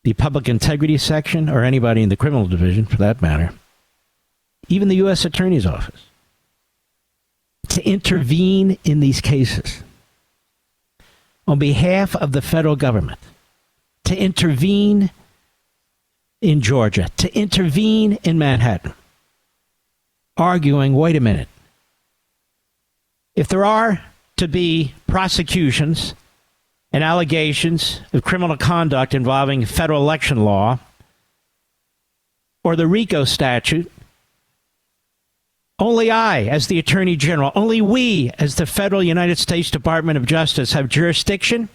the Public Integrity Section, or anybody in the criminal division for that matter, even the U.S. Attorney's Office, to intervene in these cases on behalf of the federal government, to intervene in Georgia, to intervene in Manhattan, arguing, wait a minute, if there are to be prosecutions and allegations of criminal conduct involving federal election law or the RICO statute, only I, as the Attorney General, only we, as the federal United States Department of Justice, have jurisdiction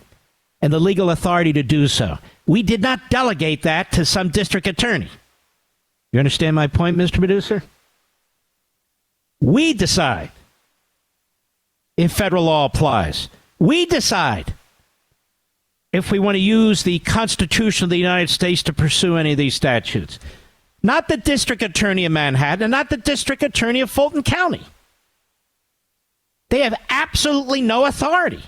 and the legal authority to do so. We did not delegate that to some district attorney. You understand my point, Mr. Producer? We decide if federal law applies. We decide if we want to use the Constitution of the United States to pursue any of these statutes. Not the district attorney of Manhattan, and not the district attorney of Fulton County. They have absolutely no authority.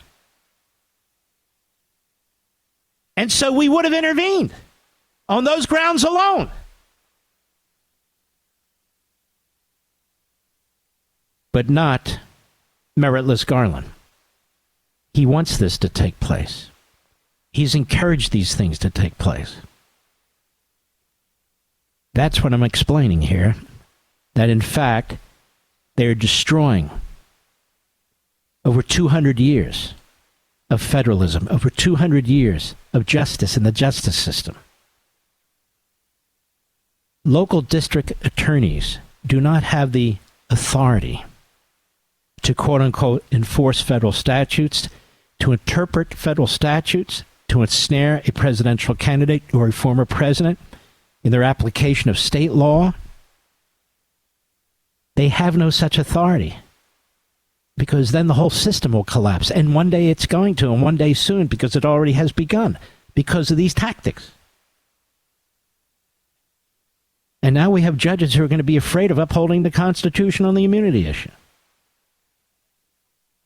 And so we would have intervened on those grounds alone. But not Merrick Garland. He wants this to take place. He's encouraged these things to take place. That's what I'm explaining here. That in fact, they're destroying over 200 years of federalism, over 200 years of justice in the justice system. Local district attorneys do not have the authority to quote-unquote enforce federal statutes, to interpret federal statutes, to ensnare a presidential candidate or a former president in their application of state law. They have no such authority, because then the whole system will collapse. And one day it's going to, and one day soon, because it already has begun, because of these tactics. And now we have judges who are going to be afraid of upholding the Constitution on the immunity issue.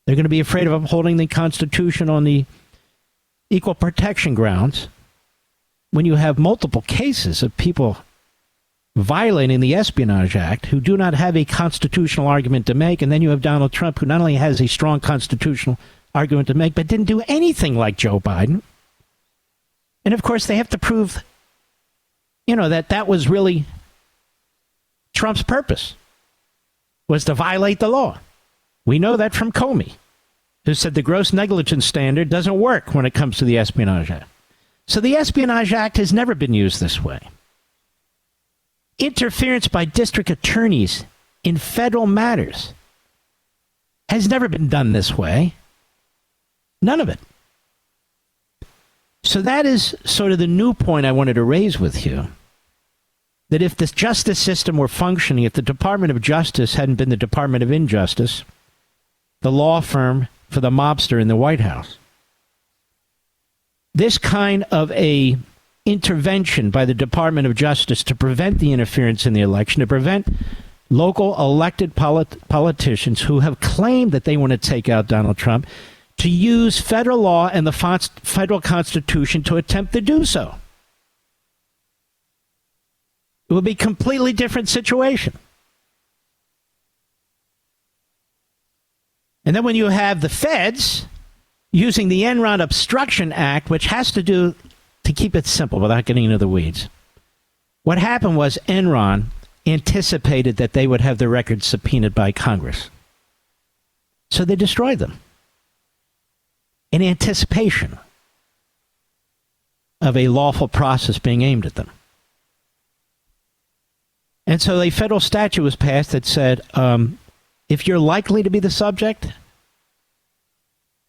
They're going to be afraid of upholding the Constitution on the equal protection grounds when you have multiple cases of people violating the Espionage Act who do not have a constitutional argument to make, and then you have Donald Trump, who not only has a strong constitutional argument to make, but didn't do anything like Joe Biden. And of course, they have to prove, that was really Trump's purpose, was to violate the law. We know that from Comey, who said the gross negligence standard doesn't work when it comes to the Espionage Act. So the Espionage Act has never been used this way. Interference by district attorneys in federal matters has never been done this way. None of it. So that is sort of the new point I wanted to raise with you. That if the justice system were functioning, if the Department of Justice hadn't been the Department of Injustice, the law firm for the mobster in the White House, this kind of a intervention by the Department of Justice to prevent the interference in the election, to prevent local elected politicians who have claimed that they want to take out Donald Trump, to use federal law and the federal Constitution to attempt to do so. It would be a completely different situation. And then when you have the feds using the Enron Obstruction Act, which has to do, to keep it simple without getting into the weeds, what happened was Enron anticipated that they would have their records subpoenaed by Congress. So they destroyed them in anticipation of a lawful process being aimed at them. And so a federal statute was passed that said, if you're likely to be the subject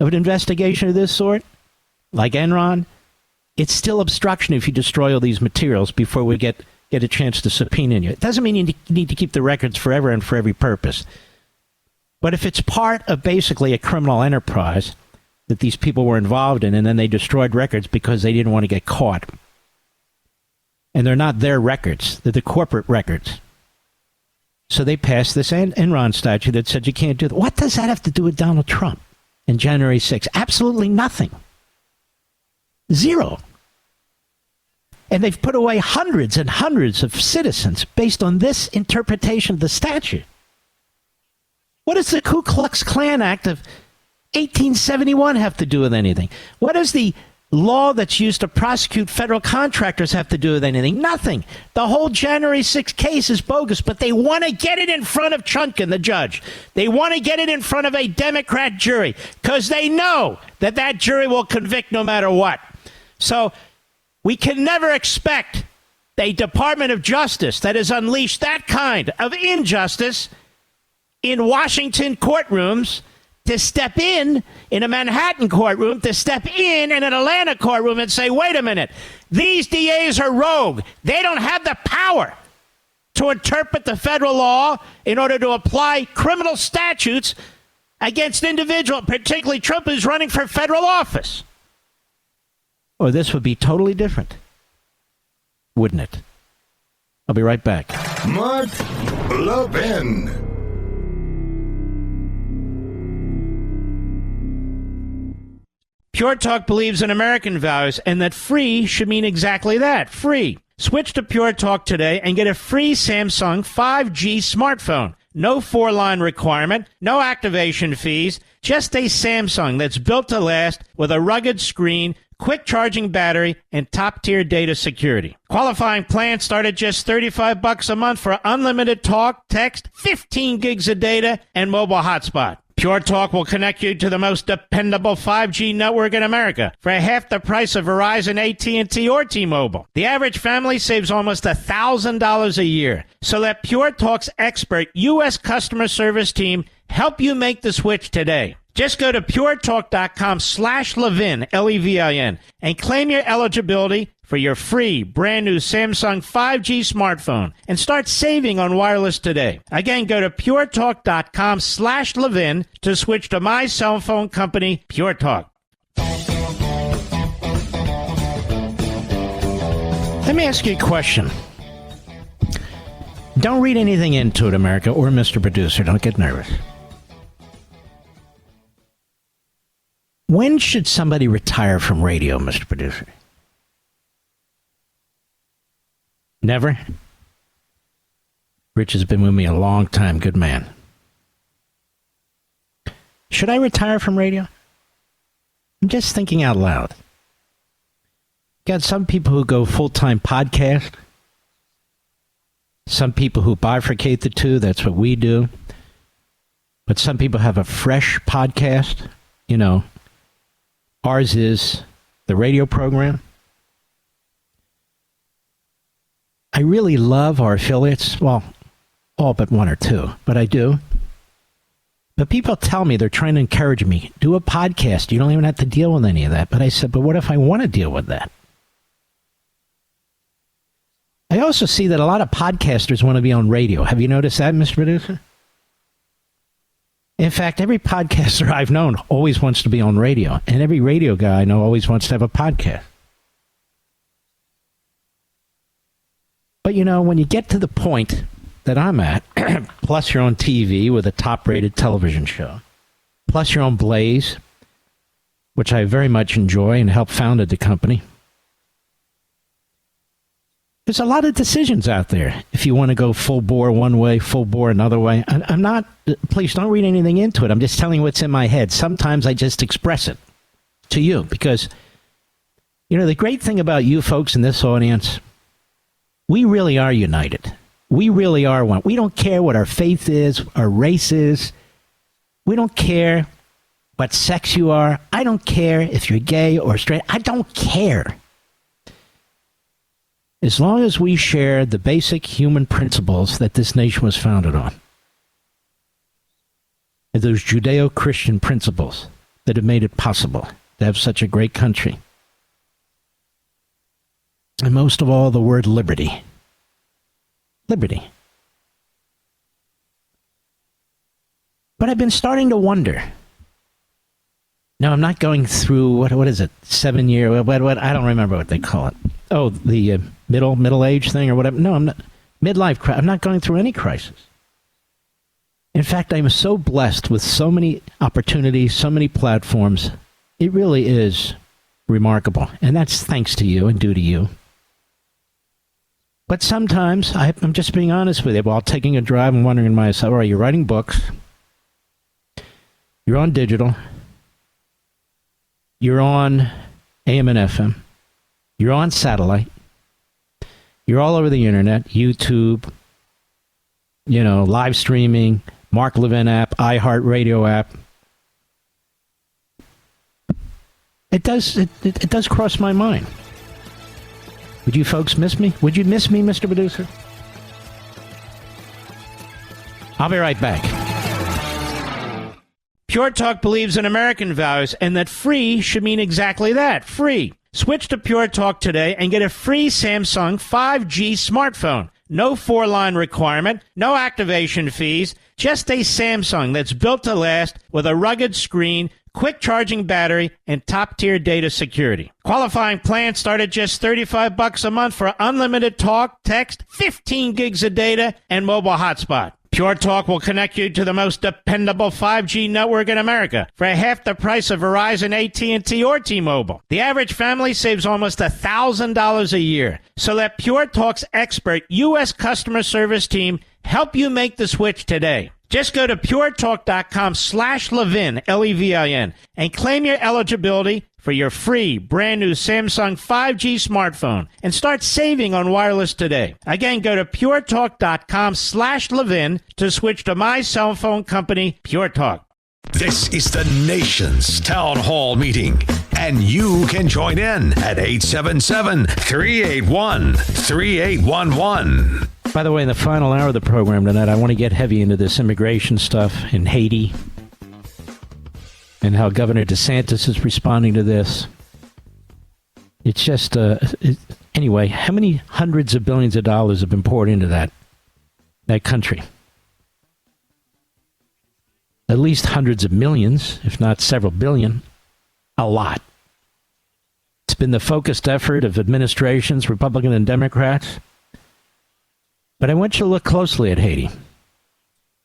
of an investigation of this sort, like Enron, it's still obstruction if you destroy all these materials before we get a chance to subpoena you. It doesn't mean you need to keep the records forever and for every purpose. But if it's part of basically a criminal enterprise that these people were involved in, and then they destroyed records because they didn't want to get caught, and they're not their records, they're the corporate records. So they passed this Enron statute that said you can't do that. What does that have to do with Donald Trump and January 6th? Absolutely nothing. Zero. And they've put away hundreds and hundreds of citizens based on this interpretation of the statute. What does the Ku Klux Klan Act of 1871 have to do with anything? What does the law that's used to prosecute federal contractors have to do with anything? Nothing. The whole January 6th case is bogus, but they want to get it in front of Chutkan, the judge. They want to get it in front of a Democrat jury because they know that that jury will convict no matter what. So we can never expect a Department of Justice that has unleashed that kind of injustice in Washington courtrooms to step in a Manhattan courtroom, to step in an Atlanta courtroom and say, wait a minute, these DAs are rogue. They don't have the power to interpret the federal law in order to apply criminal statutes against individuals, particularly Trump, who's running for federal office. Or this would be totally different, wouldn't it? I'll be right back. Mark Levin. Pure Talk believes in American values and that free should mean exactly that, free. Switch to Pure Talk today and get a free Samsung 5G smartphone. No 4-line requirement, no activation fees, just a Samsung that's built to last with a rugged screen, quick charging battery, and top-tier data security. Qualifying plans start at just $35 a month for unlimited talk, text, 15 gigs of data, and mobile hotspot. Pure Talk will connect you to the most dependable 5G network in America for half the price of Verizon, AT&T, or T-Mobile. The average family saves almost $1,000 a year. So let Pure Talk's expert U.S. customer service team help you make the switch today. Just go to puretalk.com/Levin, Levin, and claim your eligibility for your free brand new Samsung 5G smartphone and start saving on wireless today. Again, go to puretalk.com/Levin to switch to my cell phone company, Pure Talk. Let me ask you a question. Don't read anything into it, America, or Mr. Producer. Don't get nervous. When should somebody retire from radio, Mr. Producer? Never? Rich has been with me a long time. Good man. Should I retire from radio? I'm just thinking out loud. Got some people who go full-time podcast. Some people who bifurcate the two. That's what we do. But some people have a fresh podcast. You know, ours is the radio program. I really love our affiliates. Well, all but one or two, but I do. But people tell me, they're trying to encourage me, do a podcast. You don't even have to deal with any of that. But I said, but what if I want to deal with that? I also see that a lot of podcasters want to be on radio. Have you noticed that, Mr. Producer? In fact, every podcaster I've known always wants to be on radio. And every radio guy I know always wants to have a podcast. But, you know, when you get to the point that I'm at, plus you're on TV with a top-rated television show, plus you're on Blaze, which I very much enjoy and helped founded the company. There's a lot of decisions out there. If you want to go full bore one way, full bore another way. I'm not, please don't read anything into it. I'm just telling you what's in my head. Sometimes I just express it to you because, you know, the great thing about you folks in this audience, we really are united. We really are one. We don't care what our faith is, our race is. We don't care what sex you are. I don't care if you're gay or straight. I don't care. As long as we share the basic human principles that this nation was founded on, and those Judeo-Christian principles that have made it possible to have such a great country, and most of all, the word liberty. Liberty. But I've been starting to wonder. Now, I'm not going through, what is it, 7 year, what, I don't remember what they call it. Oh, the middle age thing or whatever. No, I'm not. Midlife crisis. I'm not going through any crisis. In fact, I'm so blessed with so many opportunities, so many platforms. It really is remarkable. And that's thanks to you and due to you. But sometimes, I'm just being honest with you, while taking a drive and wondering to myself, all right, you're writing books. You're on digital. You're on AM and FM. You're on satellite. You're all over the internet, YouTube, you know, live streaming, Mark Levin app, iHeartRadio app. It does cross my mind. Would you folks miss me? Would you miss me, Mr. Producer? I'll be right back. Pure Talk believes in American values and that free should mean exactly that, free. Switch to Pure Talk today and get a free Samsung 5G smartphone. No 4-line requirement, no activation fees, just a Samsung that's built to last with a rugged screen, quick charging battery, and top-tier data security. Qualifying plans start at just $35 a month for unlimited talk, text, 15 gigs of data, and mobile hotspot. Pure Talk will connect you to the most dependable 5G network in America for half the price of Verizon, AT&T, or T-Mobile. The average family saves almost $1,000 a year. So let Pure Talk's expert U.S. customer service team help you make the switch today. Just go to puretalk.com/Levin, Levin, and claim your eligibility for your free brand new Samsung 5G smartphone and start saving on wireless today. Again, go to puretalk.com/Levin to switch to my cell phone company, Pure Talk. This is the nation's town hall meeting, and you can join in at 877-381-3811. By the way, in the final hour of the program tonight, I want to get heavy into this immigration stuff in Haiti and how Governor DeSantis is responding to this. It's just, anyway, how many hundreds of billions of dollars have been poured into that country? At least hundreds of millions, if not several billion. A lot. It's been the focused effort of administrations, Republican and Democrats. But I want you to look closely at Haiti.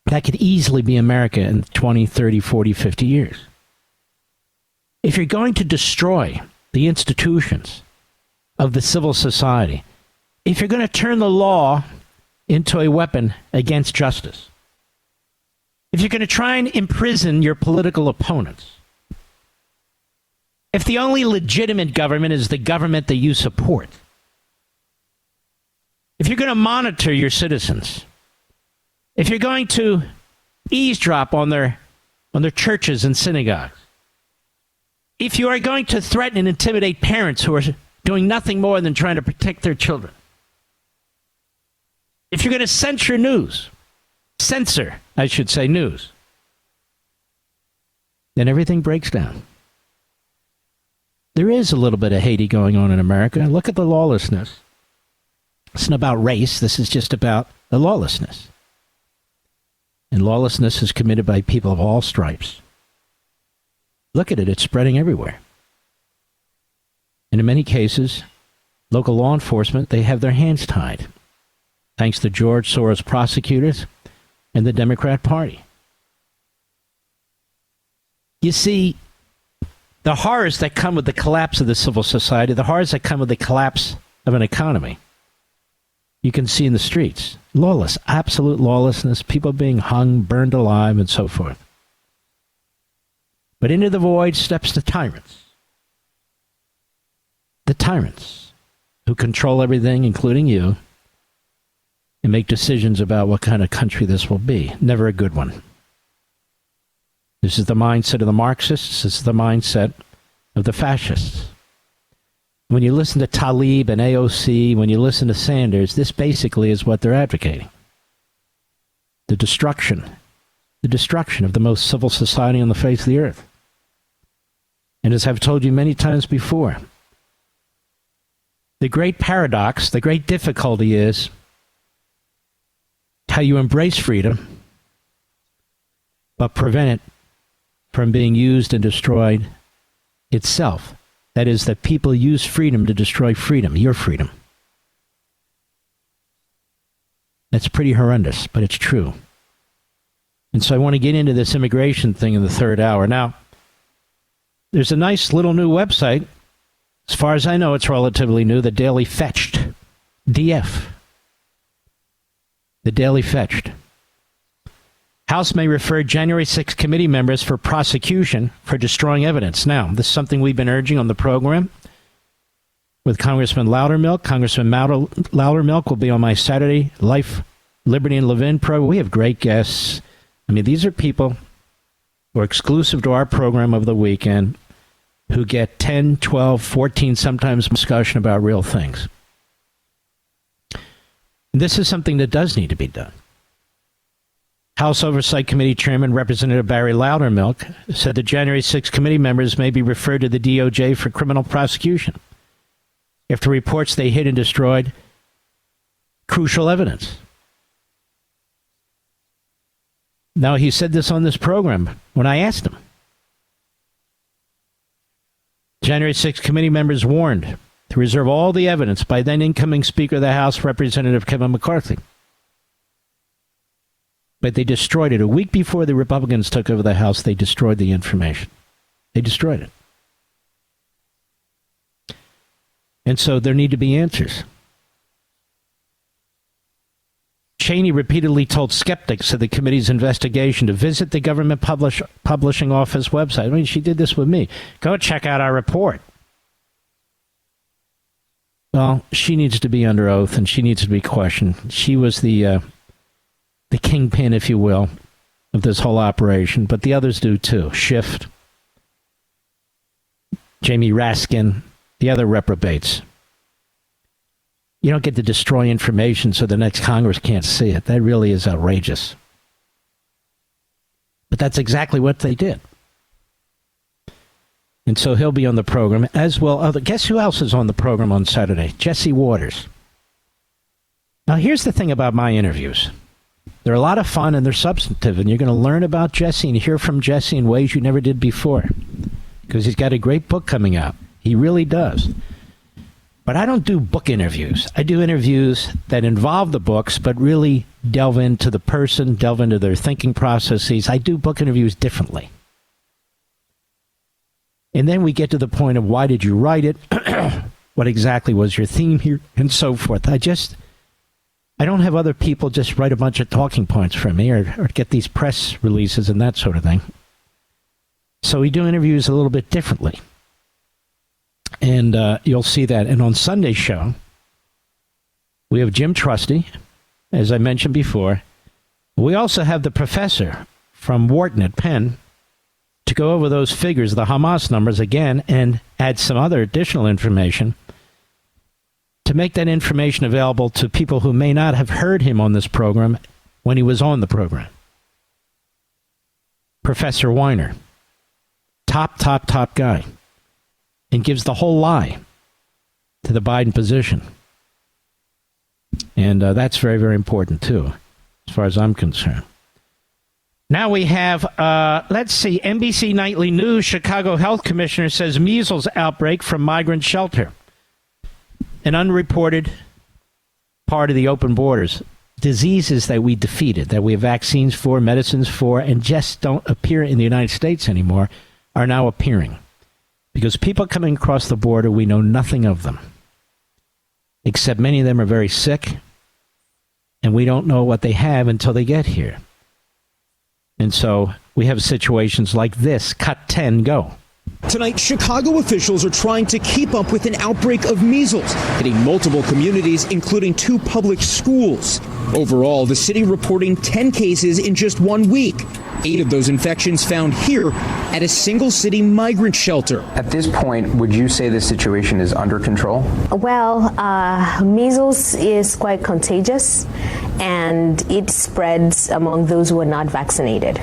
That could easily be America in 20, 30, 40, 50 years. If you're going to destroy the institutions of the civil society, if you're going to turn the law into a weapon against justice, if you're going to try and imprison your political opponents, if the only legitimate government is the government that you support, if you're going to monitor your citizens, if you're going to eavesdrop on their churches and synagogues, if you are going to threaten and intimidate parents who are doing nothing more than trying to protect their children, if you're going to censor news, news, then everything breaks down. There is a little bit of Haiti going on in America. Look at the lawlessness. It's not about race. This is just about the lawlessness. And lawlessness is committed by people of all stripes. Look at it. It's spreading everywhere. And in many cases, local law enforcement, they have their hands tied, thanks to George Soros prosecutors and the Democrat Party. You see, The horrors that come with the collapse of the civil society, the horrors that come with the collapse of an economy, you can see in the streets. Lawless, absolute lawlessness, people being hung, burned alive, and so forth. But into the void steps the tyrants. The tyrants who control everything, including you, and make decisions about what kind of country this will be. Never a good one. This is the mindset of the Marxists. This is the mindset of the fascists. When you listen to Tlaib and AOC, when you listen to Sanders, this basically is what they're advocating. The destruction of the most civil society on the face of the earth. And as I've told you many times before, the great paradox, the great difficulty is how you embrace freedom, but prevent it from being used and destroyed itself. That is, that people use freedom to destroy freedom, your freedom. That's pretty horrendous, but it's true. And so I want to get into this immigration thing in the third hour. Now, there's a nice little new website. As far as I know, it's relatively new, the Daily Fetched. DF. The Daily Fetched. House may refer January 6 committee members for prosecution for destroying evidence. Now, this is something we've been urging on the program with Congressman Loudermilk. Congressman Loudermilk will be on my Saturday Life, Liberty, and Levin program. We have great guests. I mean, these are people who are exclusive to our program of the weekend who get 10, 12, 14, sometimes discussion about real things. This is something that does need to be done. House Oversight Committee Chairman Representative Barry Loudermilk said the January 6 committee members may be referred to the DOJ for criminal prosecution after reports they hid and destroyed crucial evidence. Now, he said this on this program when I asked him. January 6 committee members warned to reserve all the evidence by then incoming Speaker of the House, Representative Kevin McCarthy. But they destroyed it. A week before the Republicans took over the House, they destroyed the information. They destroyed it. And so there need to be answers. Cheney repeatedly told skeptics of the committee's investigation to visit the government publishing office website. I mean, she did this with me. Go check out our report. Well, she needs to be under oath, and she needs to be questioned. She was the kingpin, if you will, of this whole operation, but the others do too. Schiff, Jamie Raskin, the other reprobates. You don't get to destroy information so the next Congress can't see it. That really is outrageous. But that's exactly what they did. And so he'll be on the program, as well. Guess who else is on the program on Saturday? Jesse Waters. Now, here's the thing about my interviews. They're a lot of fun and they're substantive, and you're going to learn about Jesse and hear from Jesse in ways you never did before, because he's got a great book coming out. He really does. But I don't do book interviews. I do interviews that involve the books, but really delve into the person, delve into their thinking processes. I do book interviews differently. And then we get to the point of why did you write it? What exactly was your theme here? And so forth. I don't have other people just write a bunch of talking points for me or get these press releases and that sort of thing. So we do interviews a little bit differently. And you'll see that. And on Sunday's show, we have Jim Trusty, as I mentioned before. We also have the professor from Wharton at Penn to go over those figures, the Hamas numbers again, and add some other additional information to make that information available to people who may not have heard him on this program when he was on the program. Professor Weiner, top guy, and gives the whole lie to the Biden position. And that's very, very important, too, as far as I'm concerned. Now we have, NBC Nightly News, Chicago Health Commissioner says measles outbreak from migrant shelter. An unreported part of the open borders. Diseases that we defeated, that we have vaccines for, medicines for, and just don't appear in the United States anymore, are now appearing. Because people coming across the border, we know nothing of them. Except many of them are very sick, and we don't know what they have until they get here. And so we have situations like this. Cut 10, go. Tonight, Chicago officials are trying to keep up with an outbreak of measles, hitting multiple communities, including 2 public schools. Overall, the city reporting 10 cases in just 1 week. 8 of those infections found here at a single city migrant shelter. At this point, would you say the situation is under control? Well, measles is quite contagious, and it spreads among those who are not vaccinated.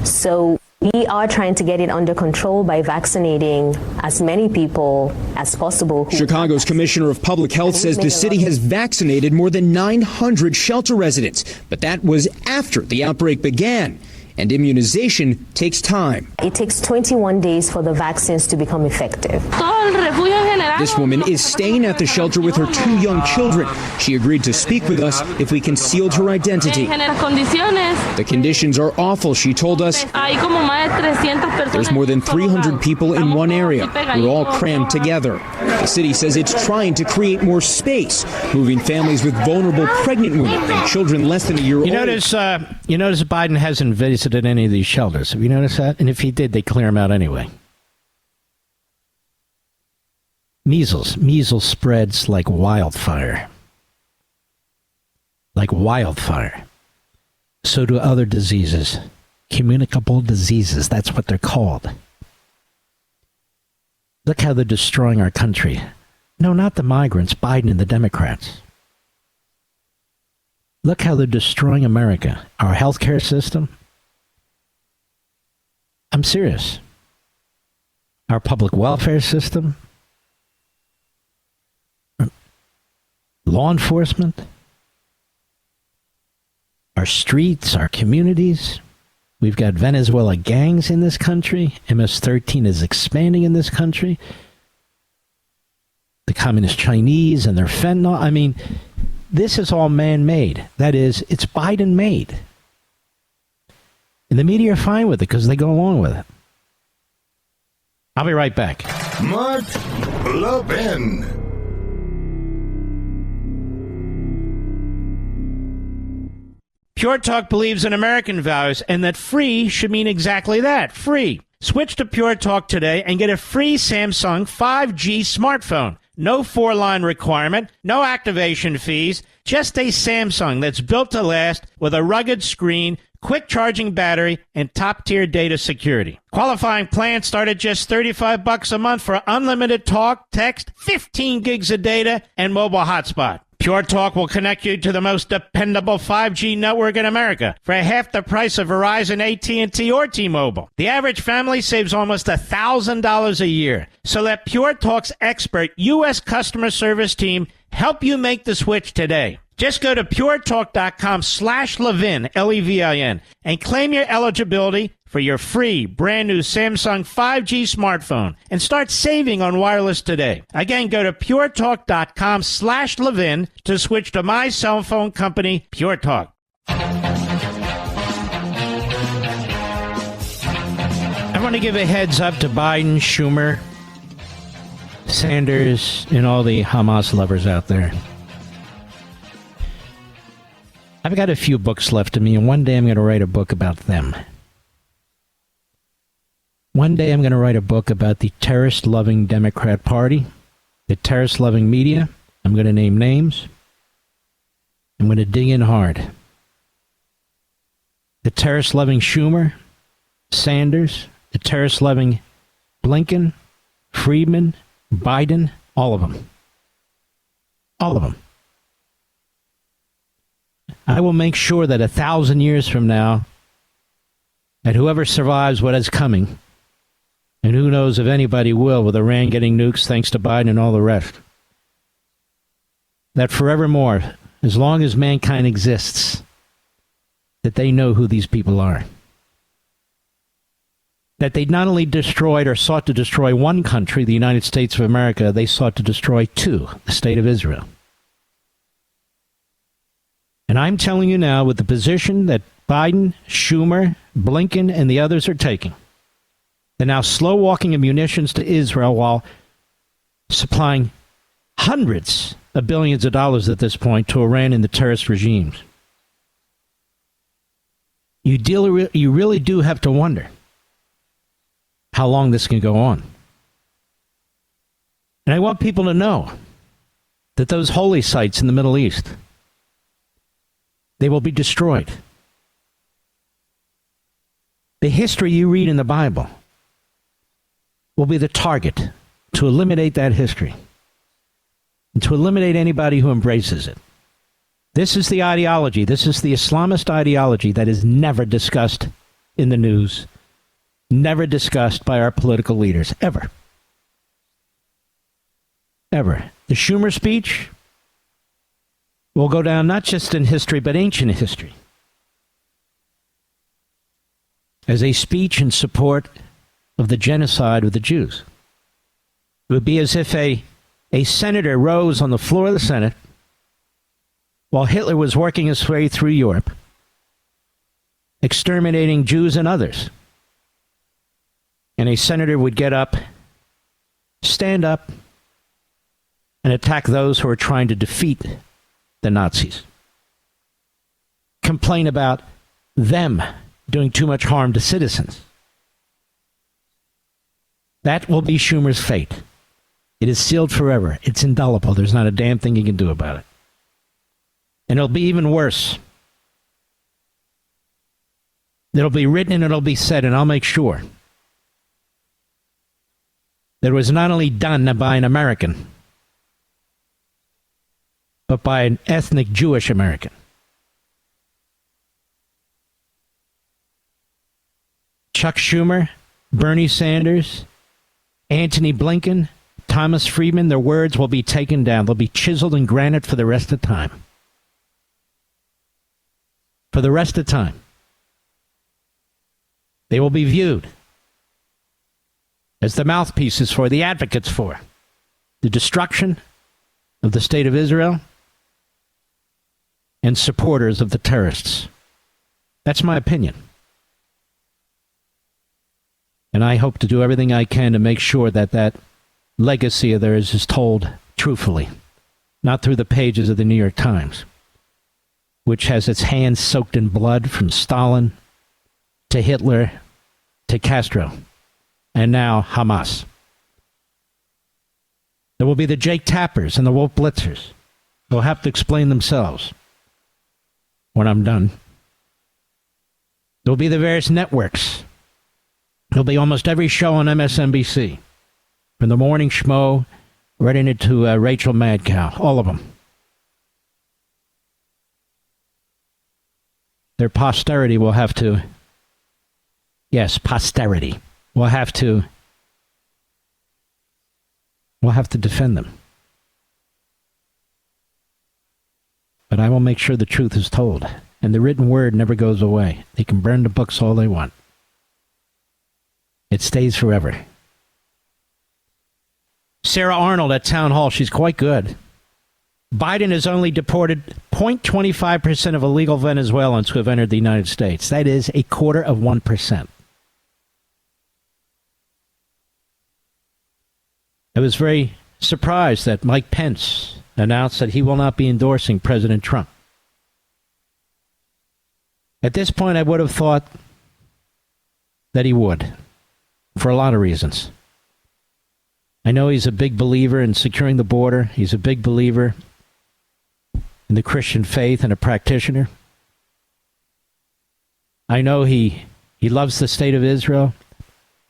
So we are trying to get it under control by vaccinating as many people as possible. Chicago's Commissioner of Public Health says the city has vaccinated more than 900 shelter residents, but that was after the outbreak began. And immunization takes time. It takes 21 days for the vaccines to become effective. This woman is staying at the shelter with her 2 young children. She agreed to speak with us if we concealed her identity. The conditions are awful, she told us. There's more than 300 people in one area. We're all crammed together. The city says it's trying to create more space, moving families with vulnerable pregnant women and children less than a year old. You notice Biden hasn't visited any of these shelters. Have you noticed that? And if he did, they clear him out anyway. Measles spreads like wildfire. Like wildfire. So do other diseases. Communicable diseases, that's what they're called. Look how they're destroying our country. No, not the migrants, Biden and the Democrats. Look how they're destroying America, our healthcare system. I'm serious. Our public welfare system, law enforcement, our streets, our communities. We've got Venezuela gangs in this country. MS-13 is expanding in this country. The communist Chinese and their fentanyl. I mean, this is all man-made. That is, it's Biden-made. And the media are fine with it because they go along with it. I'll be right back. Mark Levin. Pure Talk believes in American values and that free should mean exactly that, free. Switch to Pure Talk today and get a free Samsung 5G smartphone. No 4-line requirement, no activation fees, just a Samsung that's built to last with a rugged screen, quick charging battery, and top-tier data security. Qualifying plans start at just $35 a month for unlimited talk, text, 15 gigs of data, and mobile hotspot. Pure Talk will connect you to the most dependable 5G network in America for half the price of Verizon, AT&T, or T-Mobile. The average family saves almost $1,000 a year. So let Pure Talk's expert U.S. customer service team help you make the switch today. Just go to puretalk.com/Levin, Levin, and claim your eligibility for your free brand new Samsung 5G smartphone and start saving on wireless today. Again, go to puretalk.com/Levin to switch to my cell phone company, Pure Talk. I want to give a heads up to Biden, Schumer, Sanders, and all the Hamas lovers out there. I've got a few books left of me, and one day I'm going to write a book about them. One day I'm going to write a book about the terrorist-loving Democrat Party, the terrorist-loving media. I'm going to name names. I'm going to dig in hard. The terrorist-loving Schumer, Sanders, the terrorist-loving Blinken, Friedman, Biden, all of them. All of them. I will make sure that 1,000 years from now, that whoever survives what is coming, and who knows if anybody will, with Iran getting nukes thanks to Biden and all the rest, that forevermore, as long as mankind exists, that they know who these people are. That they not only destroyed or sought to destroy one country, the United States of America, they sought to destroy 2, the state of Israel. And I'm telling you now, with the position that Biden, Schumer, Blinken, and the others are taking, They're now slow-walking munitions to Israel while supplying hundreds of billions of dollars at this point to Iran and the terrorist regimes. You really do have to wonder how long this can go on. And I want people to know that those holy sites in the Middle East, they will be destroyed. The history you read in the Bible will be the target to eliminate that history and to eliminate anybody who embraces it. This is the ideology. This is the Islamist ideology that is never discussed in the news, never discussed by our political leaders, ever. Ever. The Schumer speech will go down not just in history, but ancient history, as a speech in support of the genocide of the Jews. It would be as if a senator rose on the floor of the Senate while Hitler was working his way through Europe, exterminating Jews and others. And a senator would get up, stand up, and attack those who are trying to defeat the Nazis. Complain about them doing too much harm to citizens. That will be Schumer's fate. It is sealed forever. It's indelible. There's not a damn thing you can do about it. And it'll be even worse. It'll be written and it'll be said, and I'll make sure that it was not only done by an American, but by an ethnic Jewish American. Chuck Schumer, Bernie Sanders, Antony Blinken, Thomas Friedman, their words will be taken down. They'll be chiseled in granite for the rest of the time. For the rest of the time. They will be viewed as the mouthpieces for, the advocates for, the destruction of the state of Israel and supporters of the terrorists. That's my opinion. And I hope to do everything I can to make sure that that legacy of theirs is told truthfully, not through the pages of the New York Times, which has its hands soaked in blood from Stalin to Hitler to Castro, and now Hamas. There will be the Jake Tappers and the Wolf Blitzers. They'll have to explain themselves when I'm done. There will be the various networks. There'll be almost every show on MSNBC, from the Morning Schmo right into Rachel Madcow, all of them. Their posterity will have to, yes, posterity, will have to defend them. But I will make sure the truth is told, and the written word never goes away. They can burn the books all they want. It stays forever. Sarah Arnold at Town Hall, she's quite good. Biden has only deported 0.25% of illegal Venezuelans who have entered the United States. That is 0.25%. I was very surprised that Mike Pence announced that he will not be endorsing President Trump. At this point, I would have thought that he would, for a lot of reasons. I know he's a big believer in securing the border. He's a big believer in the Christian faith and a practitioner. I know he loves the state of Israel,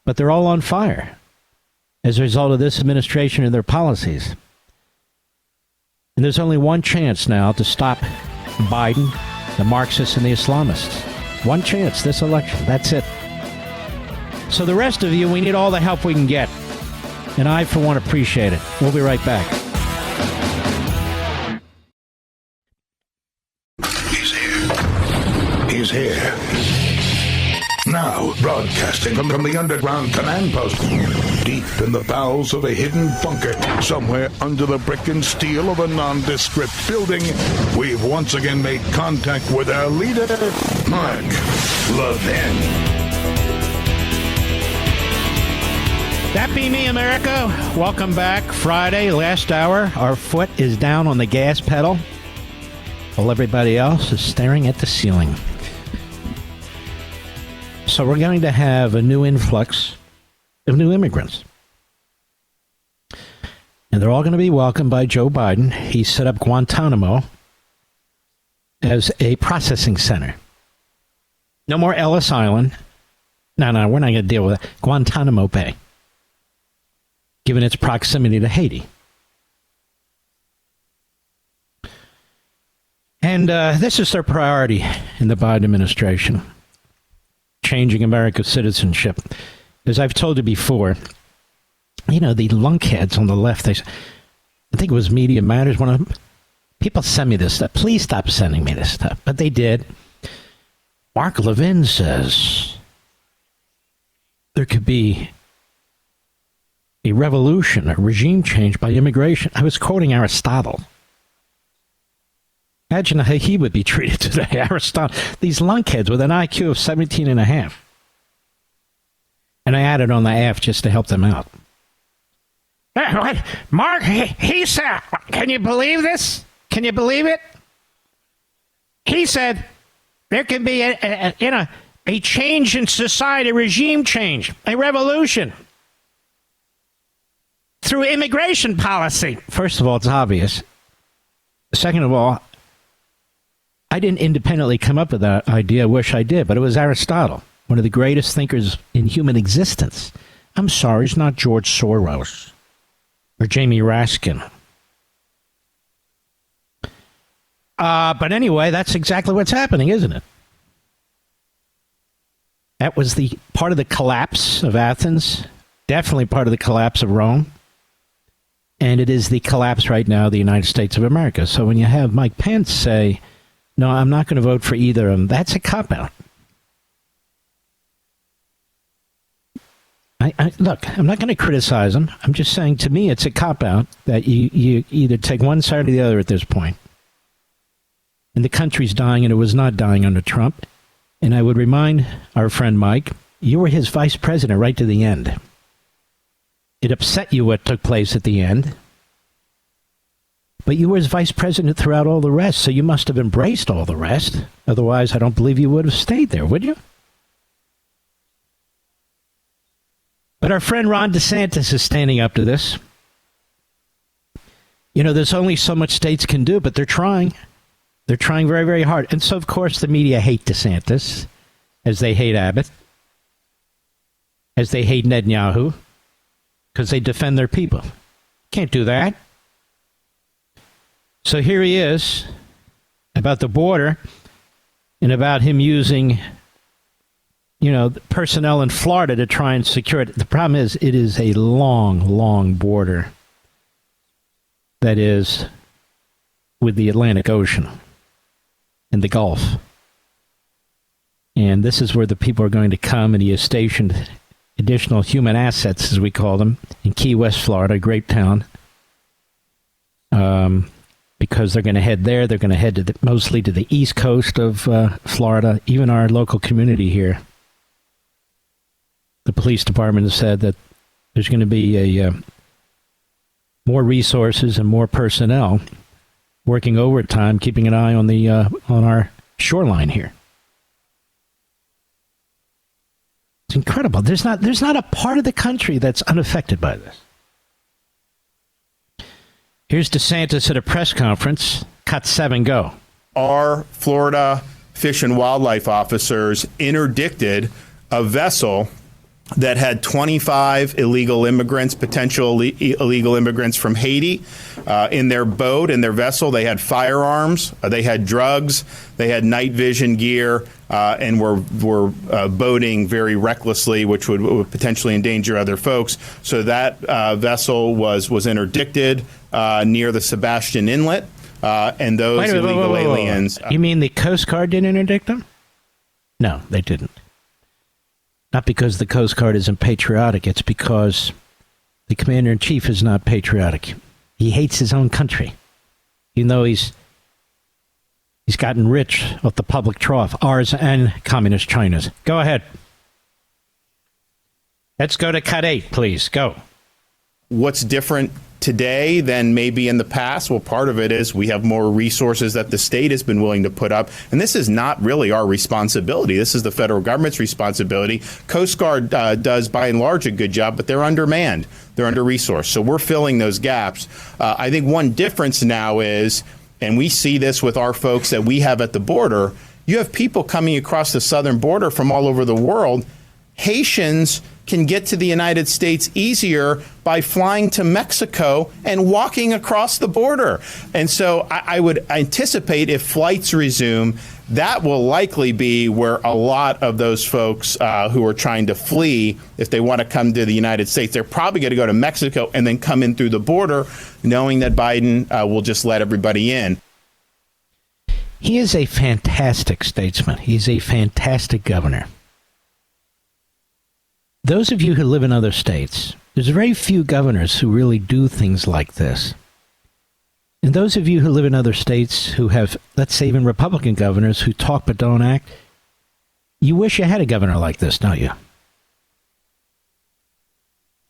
but they're all on fire as a result of this administration and their policies. And there's only one chance now to stop Biden, the Marxists, and the Islamists. One chance, this election. That's it. So the rest of you, we need all the help we can get. And I, for one, appreciate it. We'll be right back. He's here. He's here. Now, broadcasting from the underground command post, deep in the bowels of a hidden bunker, somewhere under the brick and steel of a nondescript building, we've once again made contact with our leader, Mark Levin. That be me, America. Welcome back. Friday, last hour. Our foot is down on the gas pedal, while everybody else is staring at the ceiling. So we're going to have a new influx of new immigrants. And they're all going to be welcomed by Joe Biden. He set up Guantanamo as a processing center. No more Ellis Island. No, we're not going to deal with that. Guantanamo Bay, given its proximity to Haiti. And this is their priority in the Biden administration, changing America's citizenship. As I've told you before, you know, the lunkheads on the left, I think it was Media Matters, one of them, people send me this stuff. Please stop sending me this stuff. But they did. Mark Levin says there could be a revolution, a regime change by immigration. I was quoting Aristotle. Imagine how he would be treated today, Aristotle. These lunkheads with an IQ of 17 and a half. And I added on the F just to help them out. Mark, he said, can you believe this? Can you believe it? He said there can be a change in society, a regime change, a revolution through immigration policy. First of all, it's obvious. Second of all, I didn't independently come up with that idea. I wish I did, but it was Aristotle, one of the greatest thinkers in human existence. I'm sorry, it's not George Soros or Jamie Raskin. But anyway, that's exactly what's happening, isn't it? That was the part of the collapse of Athens, definitely part of the collapse of Rome. And it is the collapse right now of the United States of America. So when you have Mike Pence say, no, I'm not going to vote for either of them, that's a cop-out. Look, I'm not going to criticize him. I'm just saying, to me, it's a cop-out that you either take one side or the other at this point. And the country's dying, and it was not dying under Trump. And I would remind our friend Mike, you were his vice president right to the end. It upset you what took place at the end. But you were his vice president throughout all the rest, so you must have embraced all the rest. Otherwise, I don't believe you would have stayed there, would you? But our friend Ron DeSantis is standing up to this. You know, there's only so much states can do, but they're trying. They're trying very, very hard. And so, of course, the media hate DeSantis, as they hate Abbott, as they hate Netanyahu, because they defend their people. Can't do that. So here he is, about the border, and about him using, you know, personnel in Florida to try and secure it. The problem is, it is a long, long border that is with the Atlantic Ocean and the Gulf. And this is where the people are going to come, and he has stationed additional human assets, as we call them, in Key West, Florida, a great town. Because they're going to head there. They're going to head to mostly to the east coast of Florida, even our local community here. The police department has said that there's going to be more resources and more personnel working overtime, keeping an eye on the on our shoreline here. It's incredible. There's not a part of the country that's unaffected by this. Here's DeSantis at a press conference. Cut 7, go. Our Florida Fish and Wildlife officers interdicted a vessel that had 25 illegal immigrants, potential illegal immigrants from Haiti, in their boat, in their vessel. They had firearms, they had drugs, they had night vision gear, and were boating very recklessly, which would potentially endanger other folks. So that vessel was interdicted near the Sebastian Inlet, and those illegal aliens. You mean the Coast Guard didn't interdict them? No, they didn't. Not because the Coast Guard isn't patriotic. It's because the commander-in-chief is not patriotic. He hates his own country. Even though he's gotten rich off the public trough, ours and communist China's. Go ahead. Let's go to cut 8, please. Go. What's different today than maybe in the past? Well, part of it is we have more resources that the state has been willing to put up. And this is not really our responsibility. This is the federal government's responsibility. Coast Guard does, by and large, a good job, but they're undermanned. They're under-resourced. So we're filling those gaps. I think one difference now is, and we see this with our folks that we have at the border, you have people coming across the southern border from all over the world. Haitians can get to the United States easier by flying to Mexico and walking across the border. And so I would anticipate if flights resume, that will likely be where a lot of those folks who are trying to flee, if they want to come to the United States, they're probably going to go to Mexico and then come in through the border, knowing that Biden will just let everybody in. He is a fantastic statesman. He's a fantastic governor. Those of you who live in other states, there's very few governors who really do things like this. And those of you who live in other states who have, let's say, even Republican governors who talk but don't act, you wish you had a governor like this, don't you?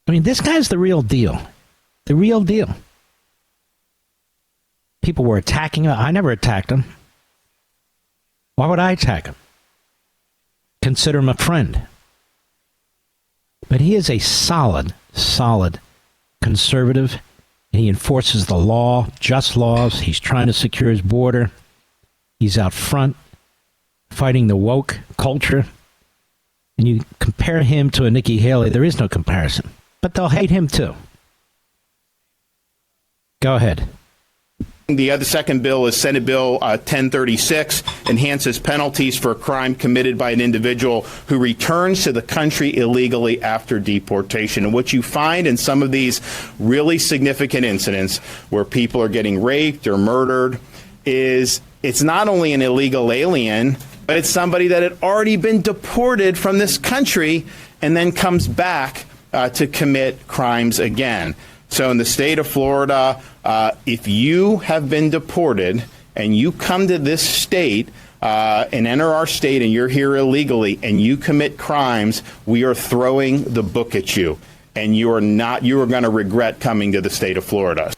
I mean, this guy's the real deal. The real deal. People were attacking him. I never attacked him. Why would I attack him? Consider him a friend. But he is a solid conservative. He enforces the law, just laws. He's trying to secure his border. He's out front fighting the woke culture. And you compare him to a Nikki Haley, there is no comparison. But they'll hate him too. Go ahead. The other second bill is Senate Bill 1036, enhances penalties for a crime committed by an individual who returns to the country illegally after deportation. And what you find in some of these really significant incidents where people are getting raped or murdered is it's not only an illegal alien, but it's somebody that had already been deported from this country and then comes back to commit crimes again. So in the state of Florida, if you have been deported and you come to this state and enter our state and you're here illegally and you commit crimes, we are throwing the book at you. And you are going to regret coming to the state of Florida.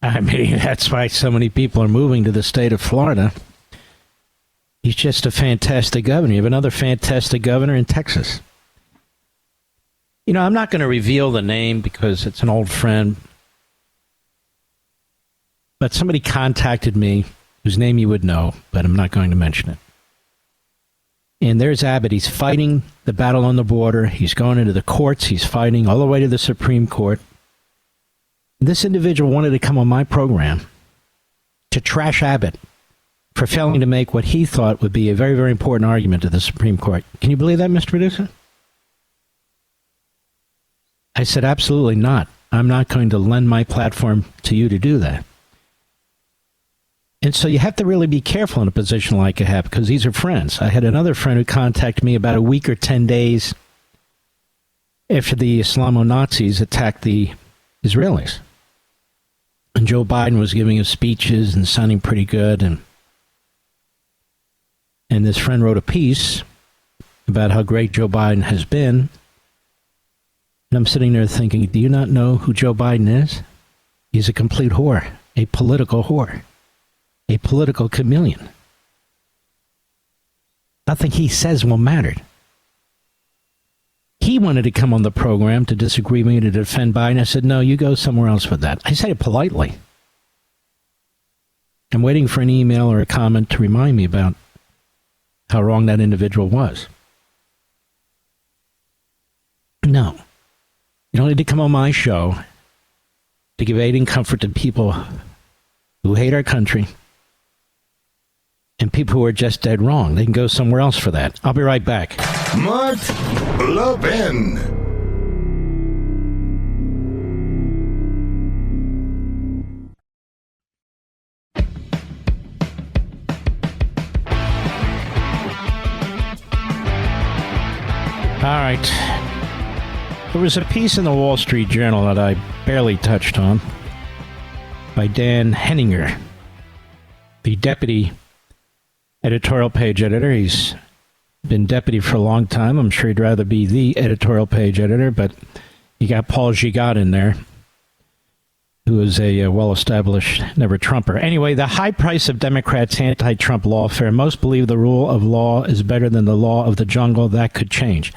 I mean, that's why so many people are moving to the state of Florida. He's just a fantastic governor. You have another fantastic governor in Texas. You know, I'm not going to reveal the name because it's an old friend. But somebody contacted me, whose name you would know, but I'm not going to mention it. And there's Abbott. He's fighting the battle on the border. He's going into the courts. He's fighting all the way to the Supreme Court. This individual wanted to come on my program to trash Abbott for failing to make what he thought would be a very, very important argument to the Supreme Court. Can you believe that, Mr. Producer? I said, absolutely not. I'm not going to lend my platform to you to do that. And so you have to really be careful in a position like I have, because these are friends. I had another friend who contacted me about a week or 10 days after the Islamo-Nazis attacked the Israelis. And Joe Biden was giving his speeches and sounding pretty good. And this friend wrote a piece about how great Joe Biden has been. And I'm sitting there thinking, do you not know who Joe Biden is? He's a complete whore, a political whore, a political chameleon. Nothing he says will matter. He wanted to come on the program to disagree with me, to defend Biden. I said, no, you go somewhere else with that. I said it politely. I'm waiting for an email or a comment to remind me about how wrong that individual was. No. You don't need to come on my show to give aid and comfort to people who hate our country and people who are just dead wrong. They can go somewhere else for that. I'll be right back. Mark Levin. All right. There was a piece in the Wall Street Journal that I barely touched on by Dan Henninger, the deputy editorial page editor. He's been deputy for a long time. I'm sure he'd rather be the editorial page editor, but you got Paul Gigot in there, who is a well-established never-Trumper. Anyway, the high price of Democrats' anti-Trump lawfare. Most believe the rule of law is better than the law of the jungle. That could change.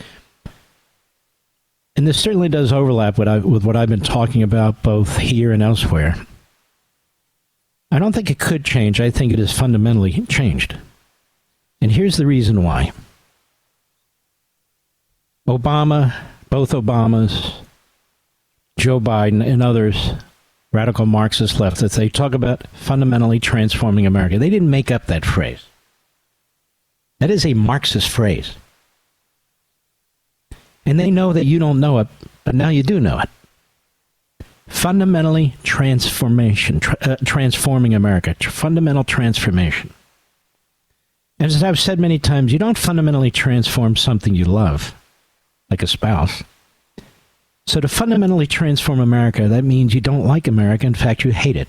And this certainly does overlap with what I've been talking about both here and elsewhere. I don't think it could change. I think it is fundamentally changed. And here's the reason why. Obama, both Obamas, Joe Biden, and others, radical Marxist leftists, they talk about fundamentally transforming America. They didn't make up that phrase. That is a Marxist phrase. And they know that you don't know it, but now you do know it. Fundamentally transforming America. Fundamental transformation. As I've said many times, you don't fundamentally transform something you love, like a spouse. So to fundamentally transform America, that means you don't like America. In fact, you hate it.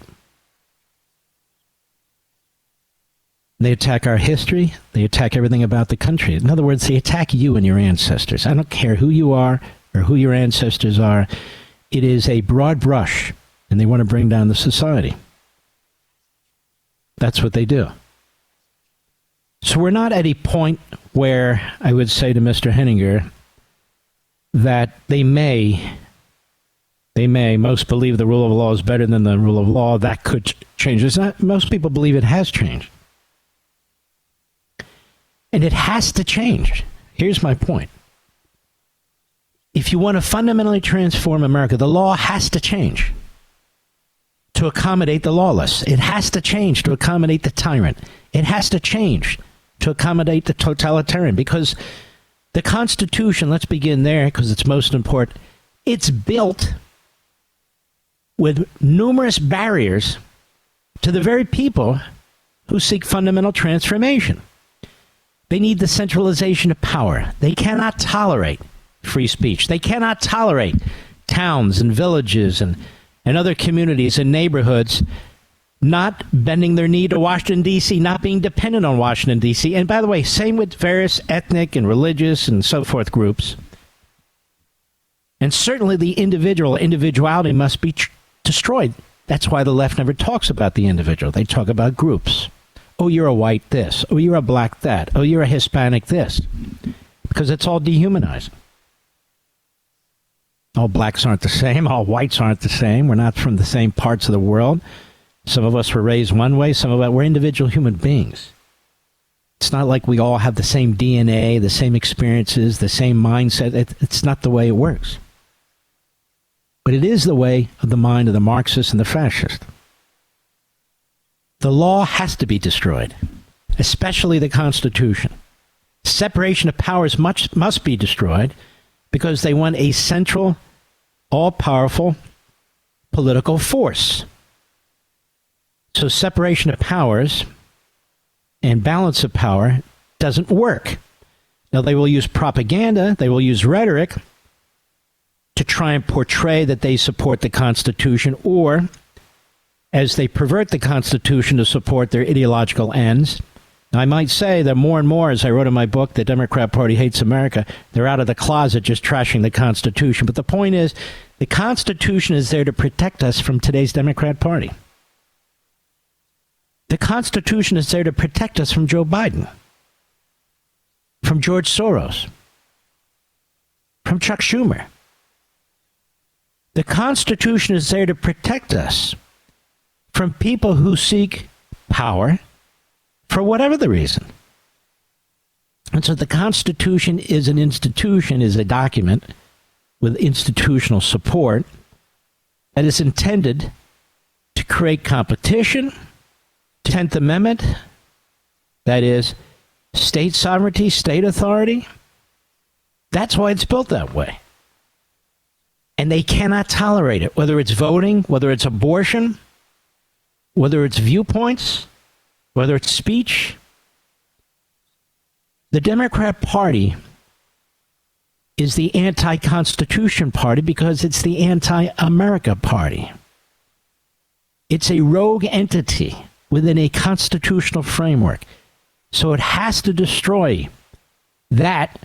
They attack our history. They attack everything about the country. In other words, they attack you and your ancestors. I don't care who you are or who your ancestors are. It is a broad brush, and they want to bring down the society. That's what they do. So we're not at a point where I would say to Mr. Henninger that they may, most believe the rule of law is better than the rule of law. That could change. It's not, most people believe it has changed. And it has to change. Here's my point. If you want to fundamentally transform America, the law has to change to accommodate the lawless. It has to change to accommodate the tyrant. It has to change to accommodate the totalitarian, because the Constitution, let's begin there because it's most important, it's built with numerous barriers to the very people who seek fundamental transformation. They need the centralization of power. They cannot tolerate free speech. They cannot tolerate towns and villages and other communities and neighborhoods not bending their knee to Washington, D.C., not being dependent on Washington, D.C. And by the way, same with various ethnic and religious and so forth groups. And certainly the individuality must be destroyed. That's why the left never talks about the individual. They talk about groups. Oh, you're a white this. Oh, you're a black that. Oh, you're a Hispanic this. Because it's all dehumanizing. All blacks aren't the same. All whites aren't the same. We're not from the same parts of the world. Some of us were raised one way. Some of us, we're individual human beings. It's not like we all have the same DNA, the same experiences, the same mindset. It's not the way it works. But it is the way of the mind of the Marxist and the fascist. The law has to be destroyed, especially the Constitution. Separation of powers must be destroyed because they want a central, all-powerful political force. So separation of powers and balance of power doesn't work. Now, they will use propaganda, they will use rhetoric to try and portray that they support the Constitution, or as they pervert the Constitution to support their ideological ends. Now, I might say that more and more, as I wrote in my book, the Democrat Party hates America, they're out of the closet just trashing the Constitution. But the point is, the Constitution is there to protect us from today's Democrat Party. The Constitution is there to protect us from Joe Biden, from George Soros, from Chuck Schumer. The Constitution is there to protect us from people who seek power for whatever the reason. And so the Constitution is an institution, is a document with institutional support that is intended to create competition, 10th Amendment, that is, state sovereignty, state authority. That's why it's built that way. And they cannot tolerate it, whether it's voting, whether it's abortion, whether it's viewpoints, whether it's speech. The Democrat Party is the anti-Constitution party because it's the anti-America party. It's a rogue entity within a constitutional framework. So it has to destroy that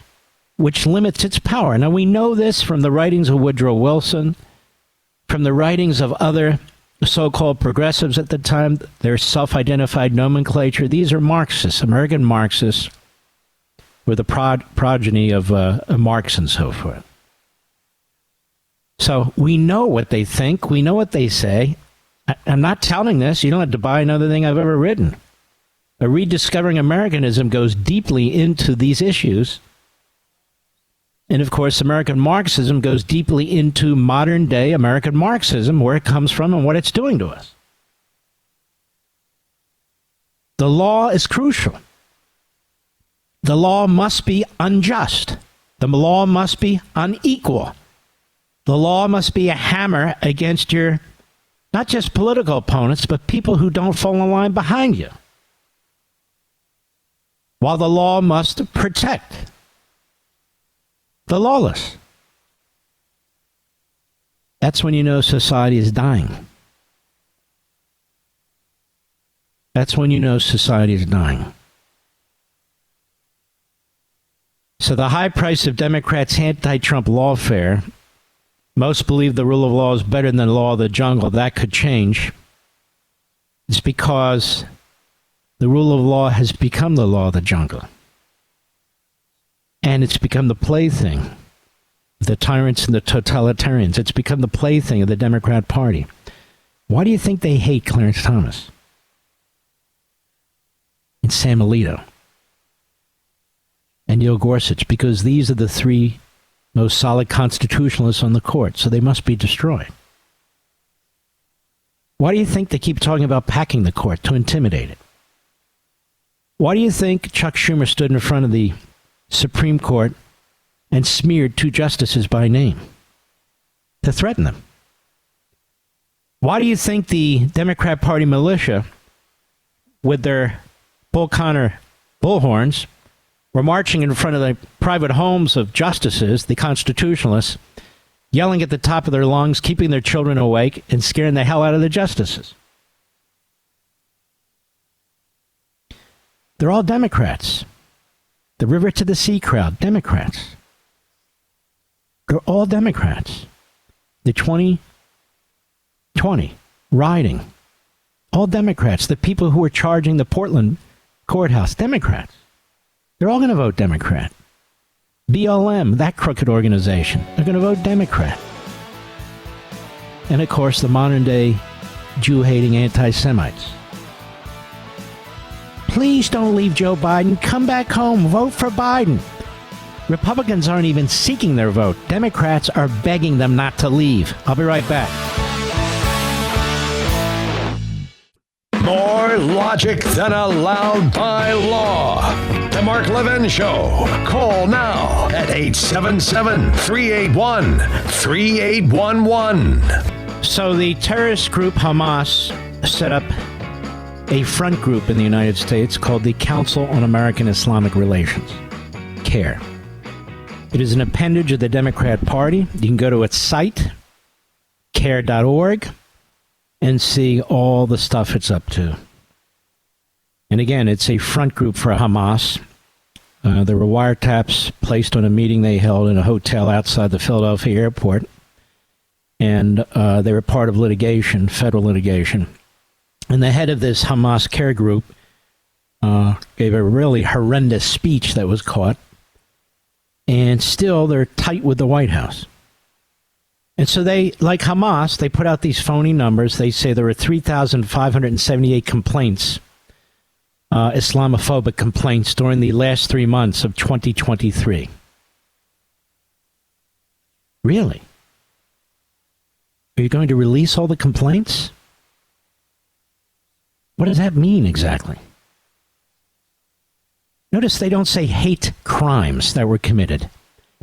which limits its power. Now, we know this from the writings of Woodrow Wilson, from the writings of other so-called progressives at the time, their self-identified nomenclature. These are Marxists, American Marxists, were the progeny of Marx and so forth. So we know what they think. We know what they say. I'm not telling this. You don't have to buy another thing I've ever written. A Rediscovering Americanism goes deeply into these issues. And, of course, American Marxism goes deeply into modern-day American Marxism, where it comes from and what it's doing to us. The law is crucial. The law must be unjust. The law must be unequal. The law must be a hammer against your, not just political opponents, but people who don't fall in line behind you. While the law must protect the lawless. That's when you know society is dying. That's when you know society is dying. So the high price of Democrats' anti-Trump lawfare, most believe the rule of law is better than the law of the jungle. That could change. It's because the rule of law has become the law of the jungle. And it's become the plaything of the tyrants and the totalitarians. It's become the plaything of the Democrat Party. Why do you think they hate Clarence Thomas and Sam Alito and Neil Gorsuch? Because these are the three most solid constitutionalists on the court, so they must be destroyed. Why do you think they keep talking about packing the court to intimidate it? Why do you think Chuck Schumer stood in front of the Supreme Court and smeared two justices by name to threaten them? Why do you think the Democrat Party militia, with their Bull Connor bullhorns, were marching in front of the private homes of justices, the constitutionalists, yelling at the top of their lungs, keeping their children awake, and scaring the hell out of the justices? They're all Democrats. The river to the sea crowd, Democrats. They're all Democrats. The 2020 rioting, all Democrats. The people who were charging the Portland courthouse, Democrats. They're all going to vote Democrat. BLM, that crooked organization, they're going to vote Democrat. And, of course, the modern-day Jew-hating anti-Semites. Please don't leave Joe Biden. Come back home. Vote for Biden. Republicans aren't even seeking their vote. Democrats are begging them not to leave. I'll be right back. More logic than allowed by law. The Mark Levin Show. Call now at 877-381-3811. So the terrorist group Hamas set up a front group in the United States called the Council on American Islamic Relations, CARE. It is an appendage of the Democrat Party. You can go to its site, care.org, and see all the stuff it's up to. And again, it's a front group for Hamas. There were wiretaps placed on a meeting they held in a hotel outside the Philadelphia airport. And they were part of litigation, federal litigation. And the head of this Hamas care group gave a really horrendous speech that was caught. And still, they're tight with the White House. And so they, like Hamas, they put out these phony numbers. They say there were 3,578 complaints, Islamophobic complaints, during the last 3 months of 2023. Really? Are you going to release all the complaints? What does that mean exactly? Notice they don't say hate crimes that were committed,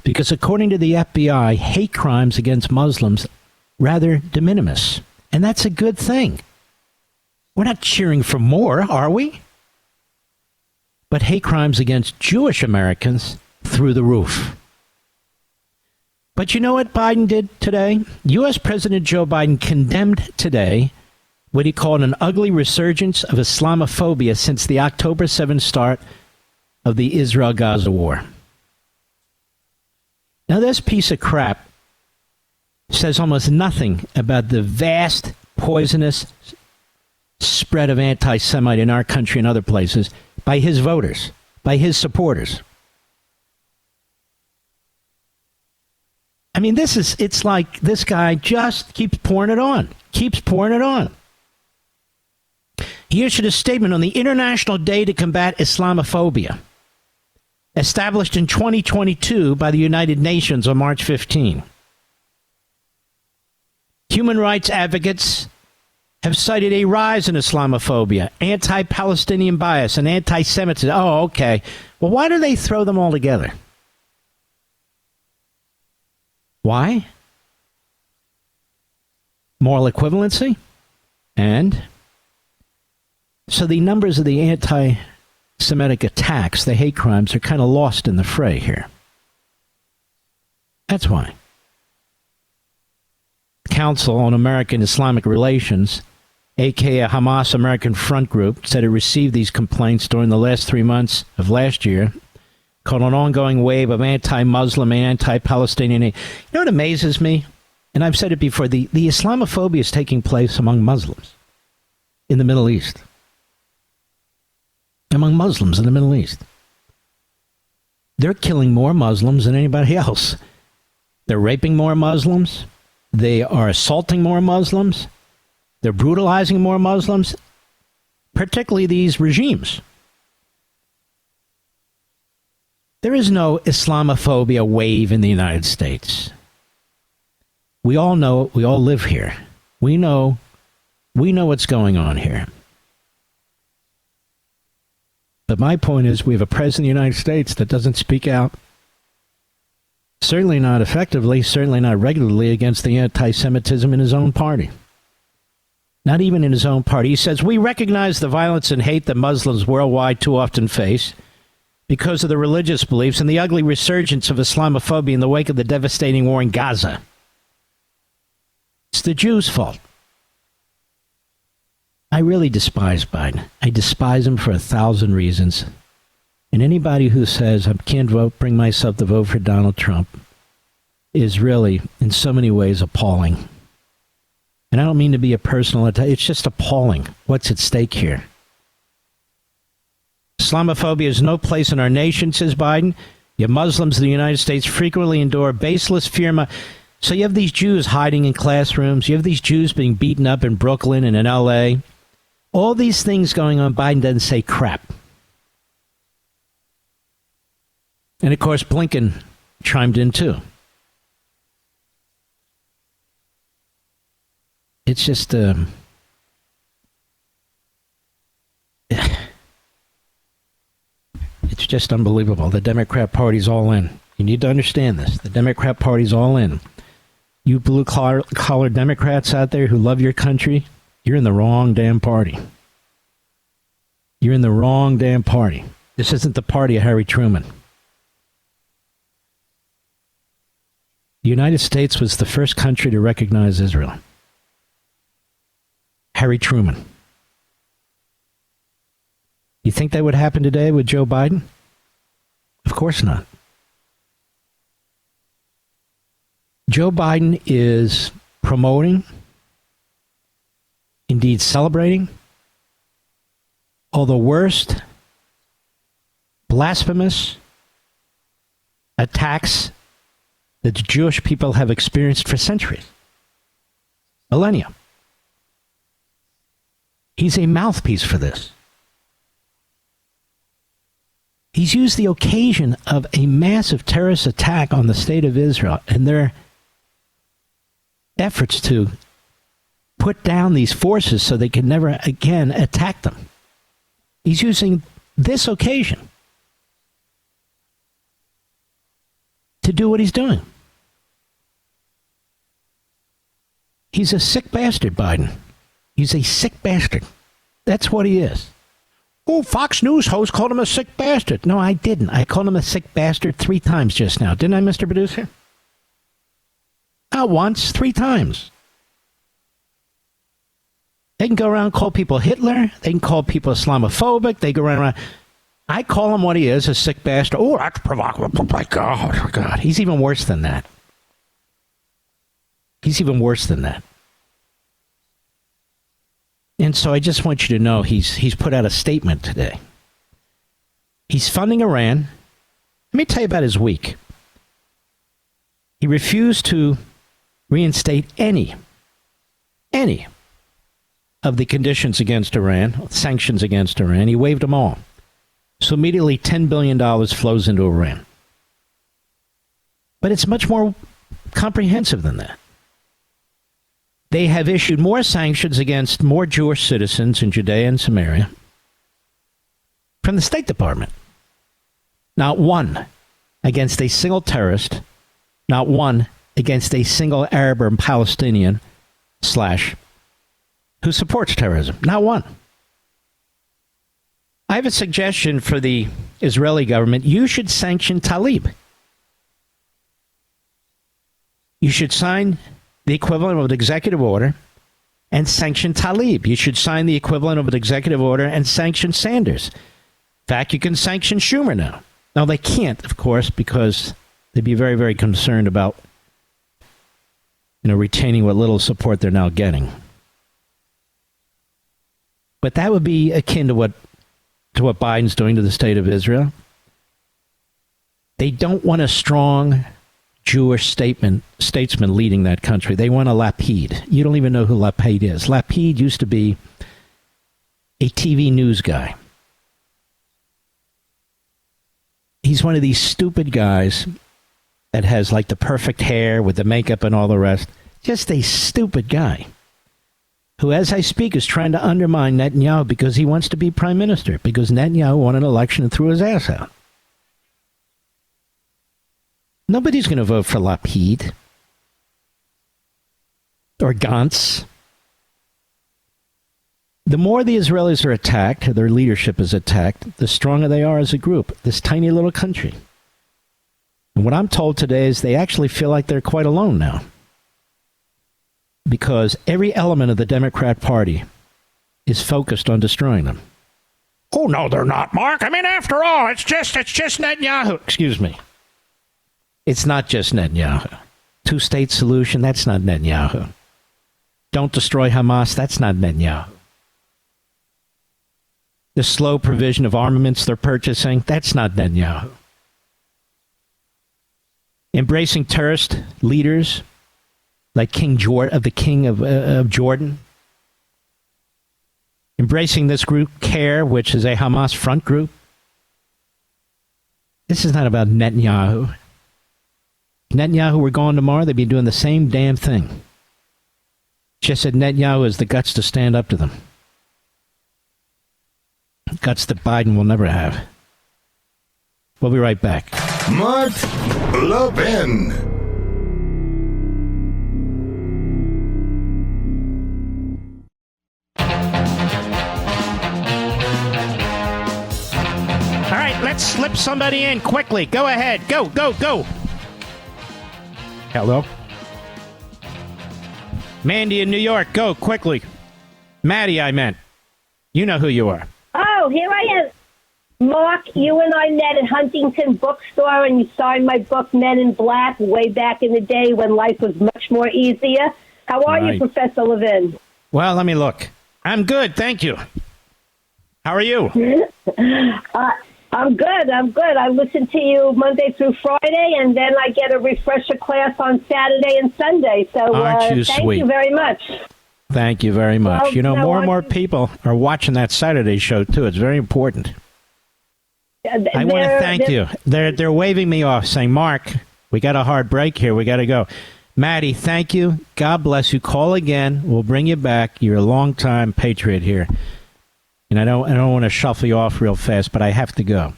because according to the FBI, hate crimes against Muslims rather de minimis, and that's a good thing. We're not cheering for more, are we? But hate crimes against Jewish Americans through the roof. But you know what Biden did today? U.S. President Joe Biden condemned today what he called an ugly resurgence of Islamophobia since the October 7th start of the Israel-Gaza war. Now, this piece of crap says almost nothing about the vast, poisonous spread of anti-Semite in our country and other places by his voters, by his supporters. I mean, it's like this guy just keeps pouring it on. He issued a statement on the International Day to Combat Islamophobia, established in 2022 by the United Nations on March 15. Human rights advocates have cited a rise in Islamophobia, anti-Palestinian bias, and anti-Semitism. Oh, okay. Well, why do they throw them all together? Why? Moral equivalency? And so the numbers of the anti-Semitic attacks, the hate crimes, are kind of lost in the fray here. That's why. Council on American Islamic Relations, aka Hamas American Front Group, said it received these complaints during the last 3 months of last year, called an ongoing wave of anti-Muslim and anti-Palestinian. You know what amazes me? And I've said it before, the Islamophobia is taking place among Muslims in the Middle East. Among Muslims in the Middle East. They're killing more Muslims than anybody else. They're raping more Muslims. They are assaulting more Muslims. They're brutalizing more Muslims, particularly these regimes. There is no Islamophobia wave in the United States. We all know, we all live here. We know what's going on here. But my point is, we have a president of the United States that doesn't speak out, certainly not effectively, certainly not regularly, against the anti-Semitism in his own party. Not even in his own party. He says, we recognize the violence and hate that Muslims worldwide too often face because of their religious beliefs and the ugly resurgence of Islamophobia in the wake of the devastating war in Gaza. It's the Jews' fault. I really despise Biden. I despise him for 1,000 reasons. And anybody who says I can't bring myself to vote for Donald Trump is really, in so many ways, appalling. And I don't mean to be a personal attack. It's just appalling what's at stake here. Islamophobia has no place in our nation, says Biden. Yet Muslims in the United States frequently endure baseless fear. So you have these Jews hiding in classrooms. You have these Jews being beaten up in Brooklyn and in L.A. All these things going on. Biden doesn't say crap. And, of course, Blinken chimed in, too. It's just, it's just unbelievable. The Democrat Party's all in. You need to understand this. The Democrat Party's all in. You blue-collar Democrats out there who love your country, you're in the wrong damn party. You're in the wrong damn party. This isn't the party of Harry Truman. The United States was the first country to recognize Israel. Harry Truman. You think that would happen today with Joe Biden? Of course not. Joe Biden is promoting, indeed celebrating, all the worst, blasphemous attacks that the Jewish people have experienced for centuries, millennia. He's a mouthpiece for this. He's used the occasion of a massive terrorist attack on the state of Israel and their efforts to put down these forces so they can never again attack them. He's using this occasion to do what he's doing. He's a sick bastard, Biden. He's a sick bastard. That's what he is. Oh, Fox News host called him a sick bastard. No, I didn't. I called him a sick bastard 3 times just now. Didn't I, Mr. Producer? Not once, 3 times. They can go around and call people Hitler. They can call people Islamophobic. They go around. I call him what he is, a sick bastard. Oh, that's provocative. Oh, my God. He's even worse than that. He's even worse than that. And so I just want you to know he's put out a statement today. He's funding Iran. Let me tell you about his week. He refused to reinstate any of the conditions against Iran, sanctions against Iran. He waived them all. So immediately $10 billion flows into Iran. But it's much more comprehensive than that. They have issued more sanctions against more Jewish citizens in Judea and Samaria from the State Department. Not one against a single terrorist, not one against a single Arab or Palestinian / who supports terrorism. Not one. I have a suggestion for the Israeli government. You should sanction Tlaib. You should sign the equivalent of an executive order and sanction Tlaib. You should sign the equivalent of an executive order and sanction Sanders. In fact, you can sanction Schumer now. Now, they can't, of course, because they'd be very, very concerned about, retaining what little support they're now getting. But that would be akin to what Biden's doing to the state of Israel. They don't want a strong Jewish statesman leading that country. They want a Lapid. You don't even know who Lapid is. Lapid used to be a TV news guy. He's one of these stupid guys that has like the perfect hair with the makeup and all the rest. Just a stupid guy who, as I speak, is trying to undermine Netanyahu because he wants to be prime minister, because Netanyahu won an election and threw his ass out. Nobody's going to vote for Lapid or Gantz. The more the Israelis are attacked, or their leadership is attacked, the stronger they are as a group, this tiny little country. And what I'm told today is they actually feel like they're quite alone now, because every element of the Democrat Party is focused on destroying them. Oh, no, they're not, Mark. I mean, after all, it's just Netanyahu. Excuse me. It's not just Netanyahu. Two-state solution, that's not Netanyahu. Don't destroy Hamas, that's not Netanyahu. The slow provision of armaments they're purchasing, that's not Netanyahu. Embracing terrorist leaders like the king of Jordan. Embracing this group, CARE, which is a Hamas front group. This is not about Netanyahu. If Netanyahu were gone tomorrow, they'd be doing the same damn thing. Just that Netanyahu has the guts to stand up to them. Guts that Biden will never have. We'll be right back. Mark Levin. All right, let's slip somebody in quickly. Go ahead. Go. Hello? Mandy in New York. Go, quickly. Maddie, I meant. You know who you are. Oh, here I am. Mark, you and I met at Huntington Bookstore, and you signed my book, Men in Black, way back in the day when life was much more easier. How are you, Professor Levin? Well, let me look. I'm good, thank you. How are you? I'm good. I listen to you Monday through Friday, and then I get a refresher class on Saturday and Sunday. So thank you very much. Thank you very much. Well, more and more people are watching that Saturday show, too. It's very important. I want to thank you. They're waving me off, saying, Mark, we got a hard break here. We got to go. Maddie, thank you. God bless you. Call again. We'll bring you back. You're a longtime patriot here. And I don't want to shuffle you off real fast, but I have to go.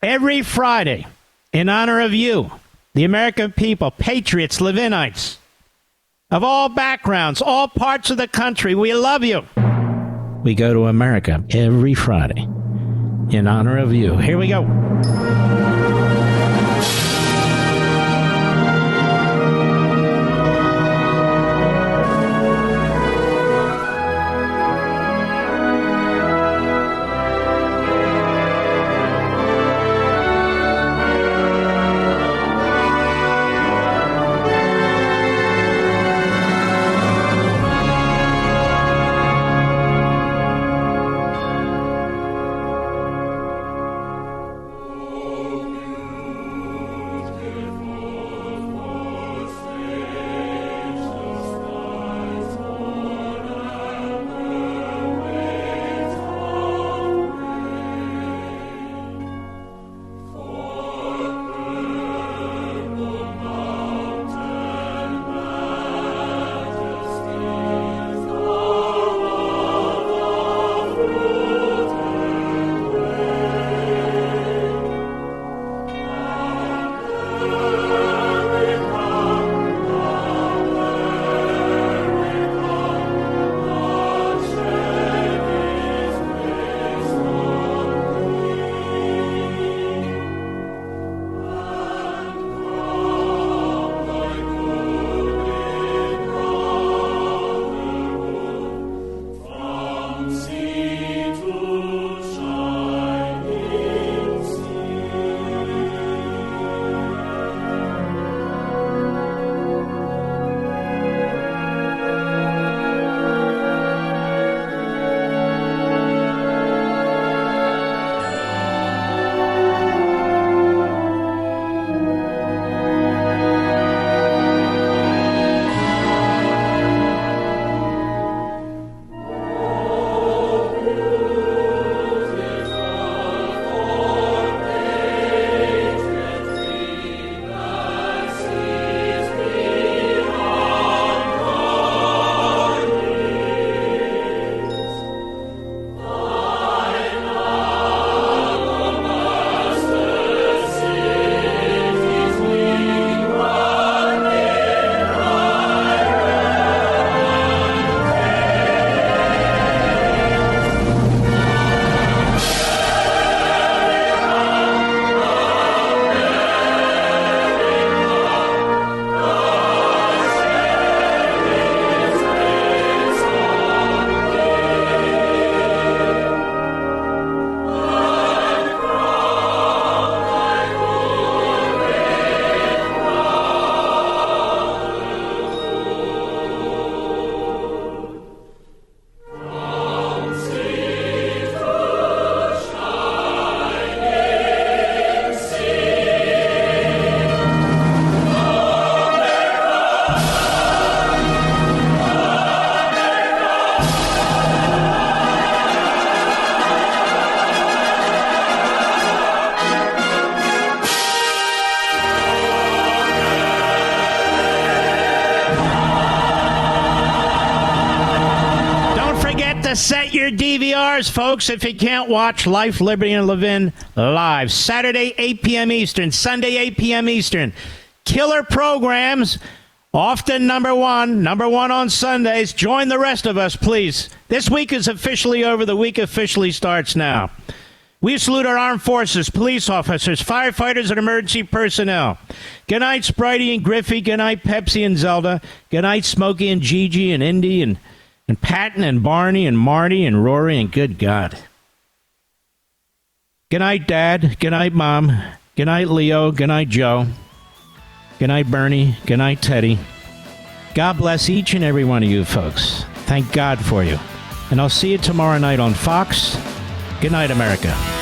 Every Friday, in honor of you, the American people, patriots, Levinites, of all backgrounds, all parts of the country, we love you. We go to America every Friday in honor of you. Here we go. DVRs, folks, if you can't watch Life, Liberty, and Levin live. Saturday, 8 p.m. Eastern. Sunday, 8 p.m. Eastern. Killer programs. Often number one on Sundays. Join the rest of us, please. This week is officially over. The week officially starts now. We salute our armed forces, police officers, firefighters, and emergency personnel. Good night, Spritey and Griffey. Good night, Pepsi and Zelda. Good night, Smokey and Gigi and Indy and Patton and Barney and Marty and Rory and good God. Good night, Dad. Good night, Mom. Good night, Leo. Good night, Joe. Good night, Bernie. Good night, Teddy. God bless each and every one of you folks. Thank God for you. And I'll see you tomorrow night on Fox. Good night, America.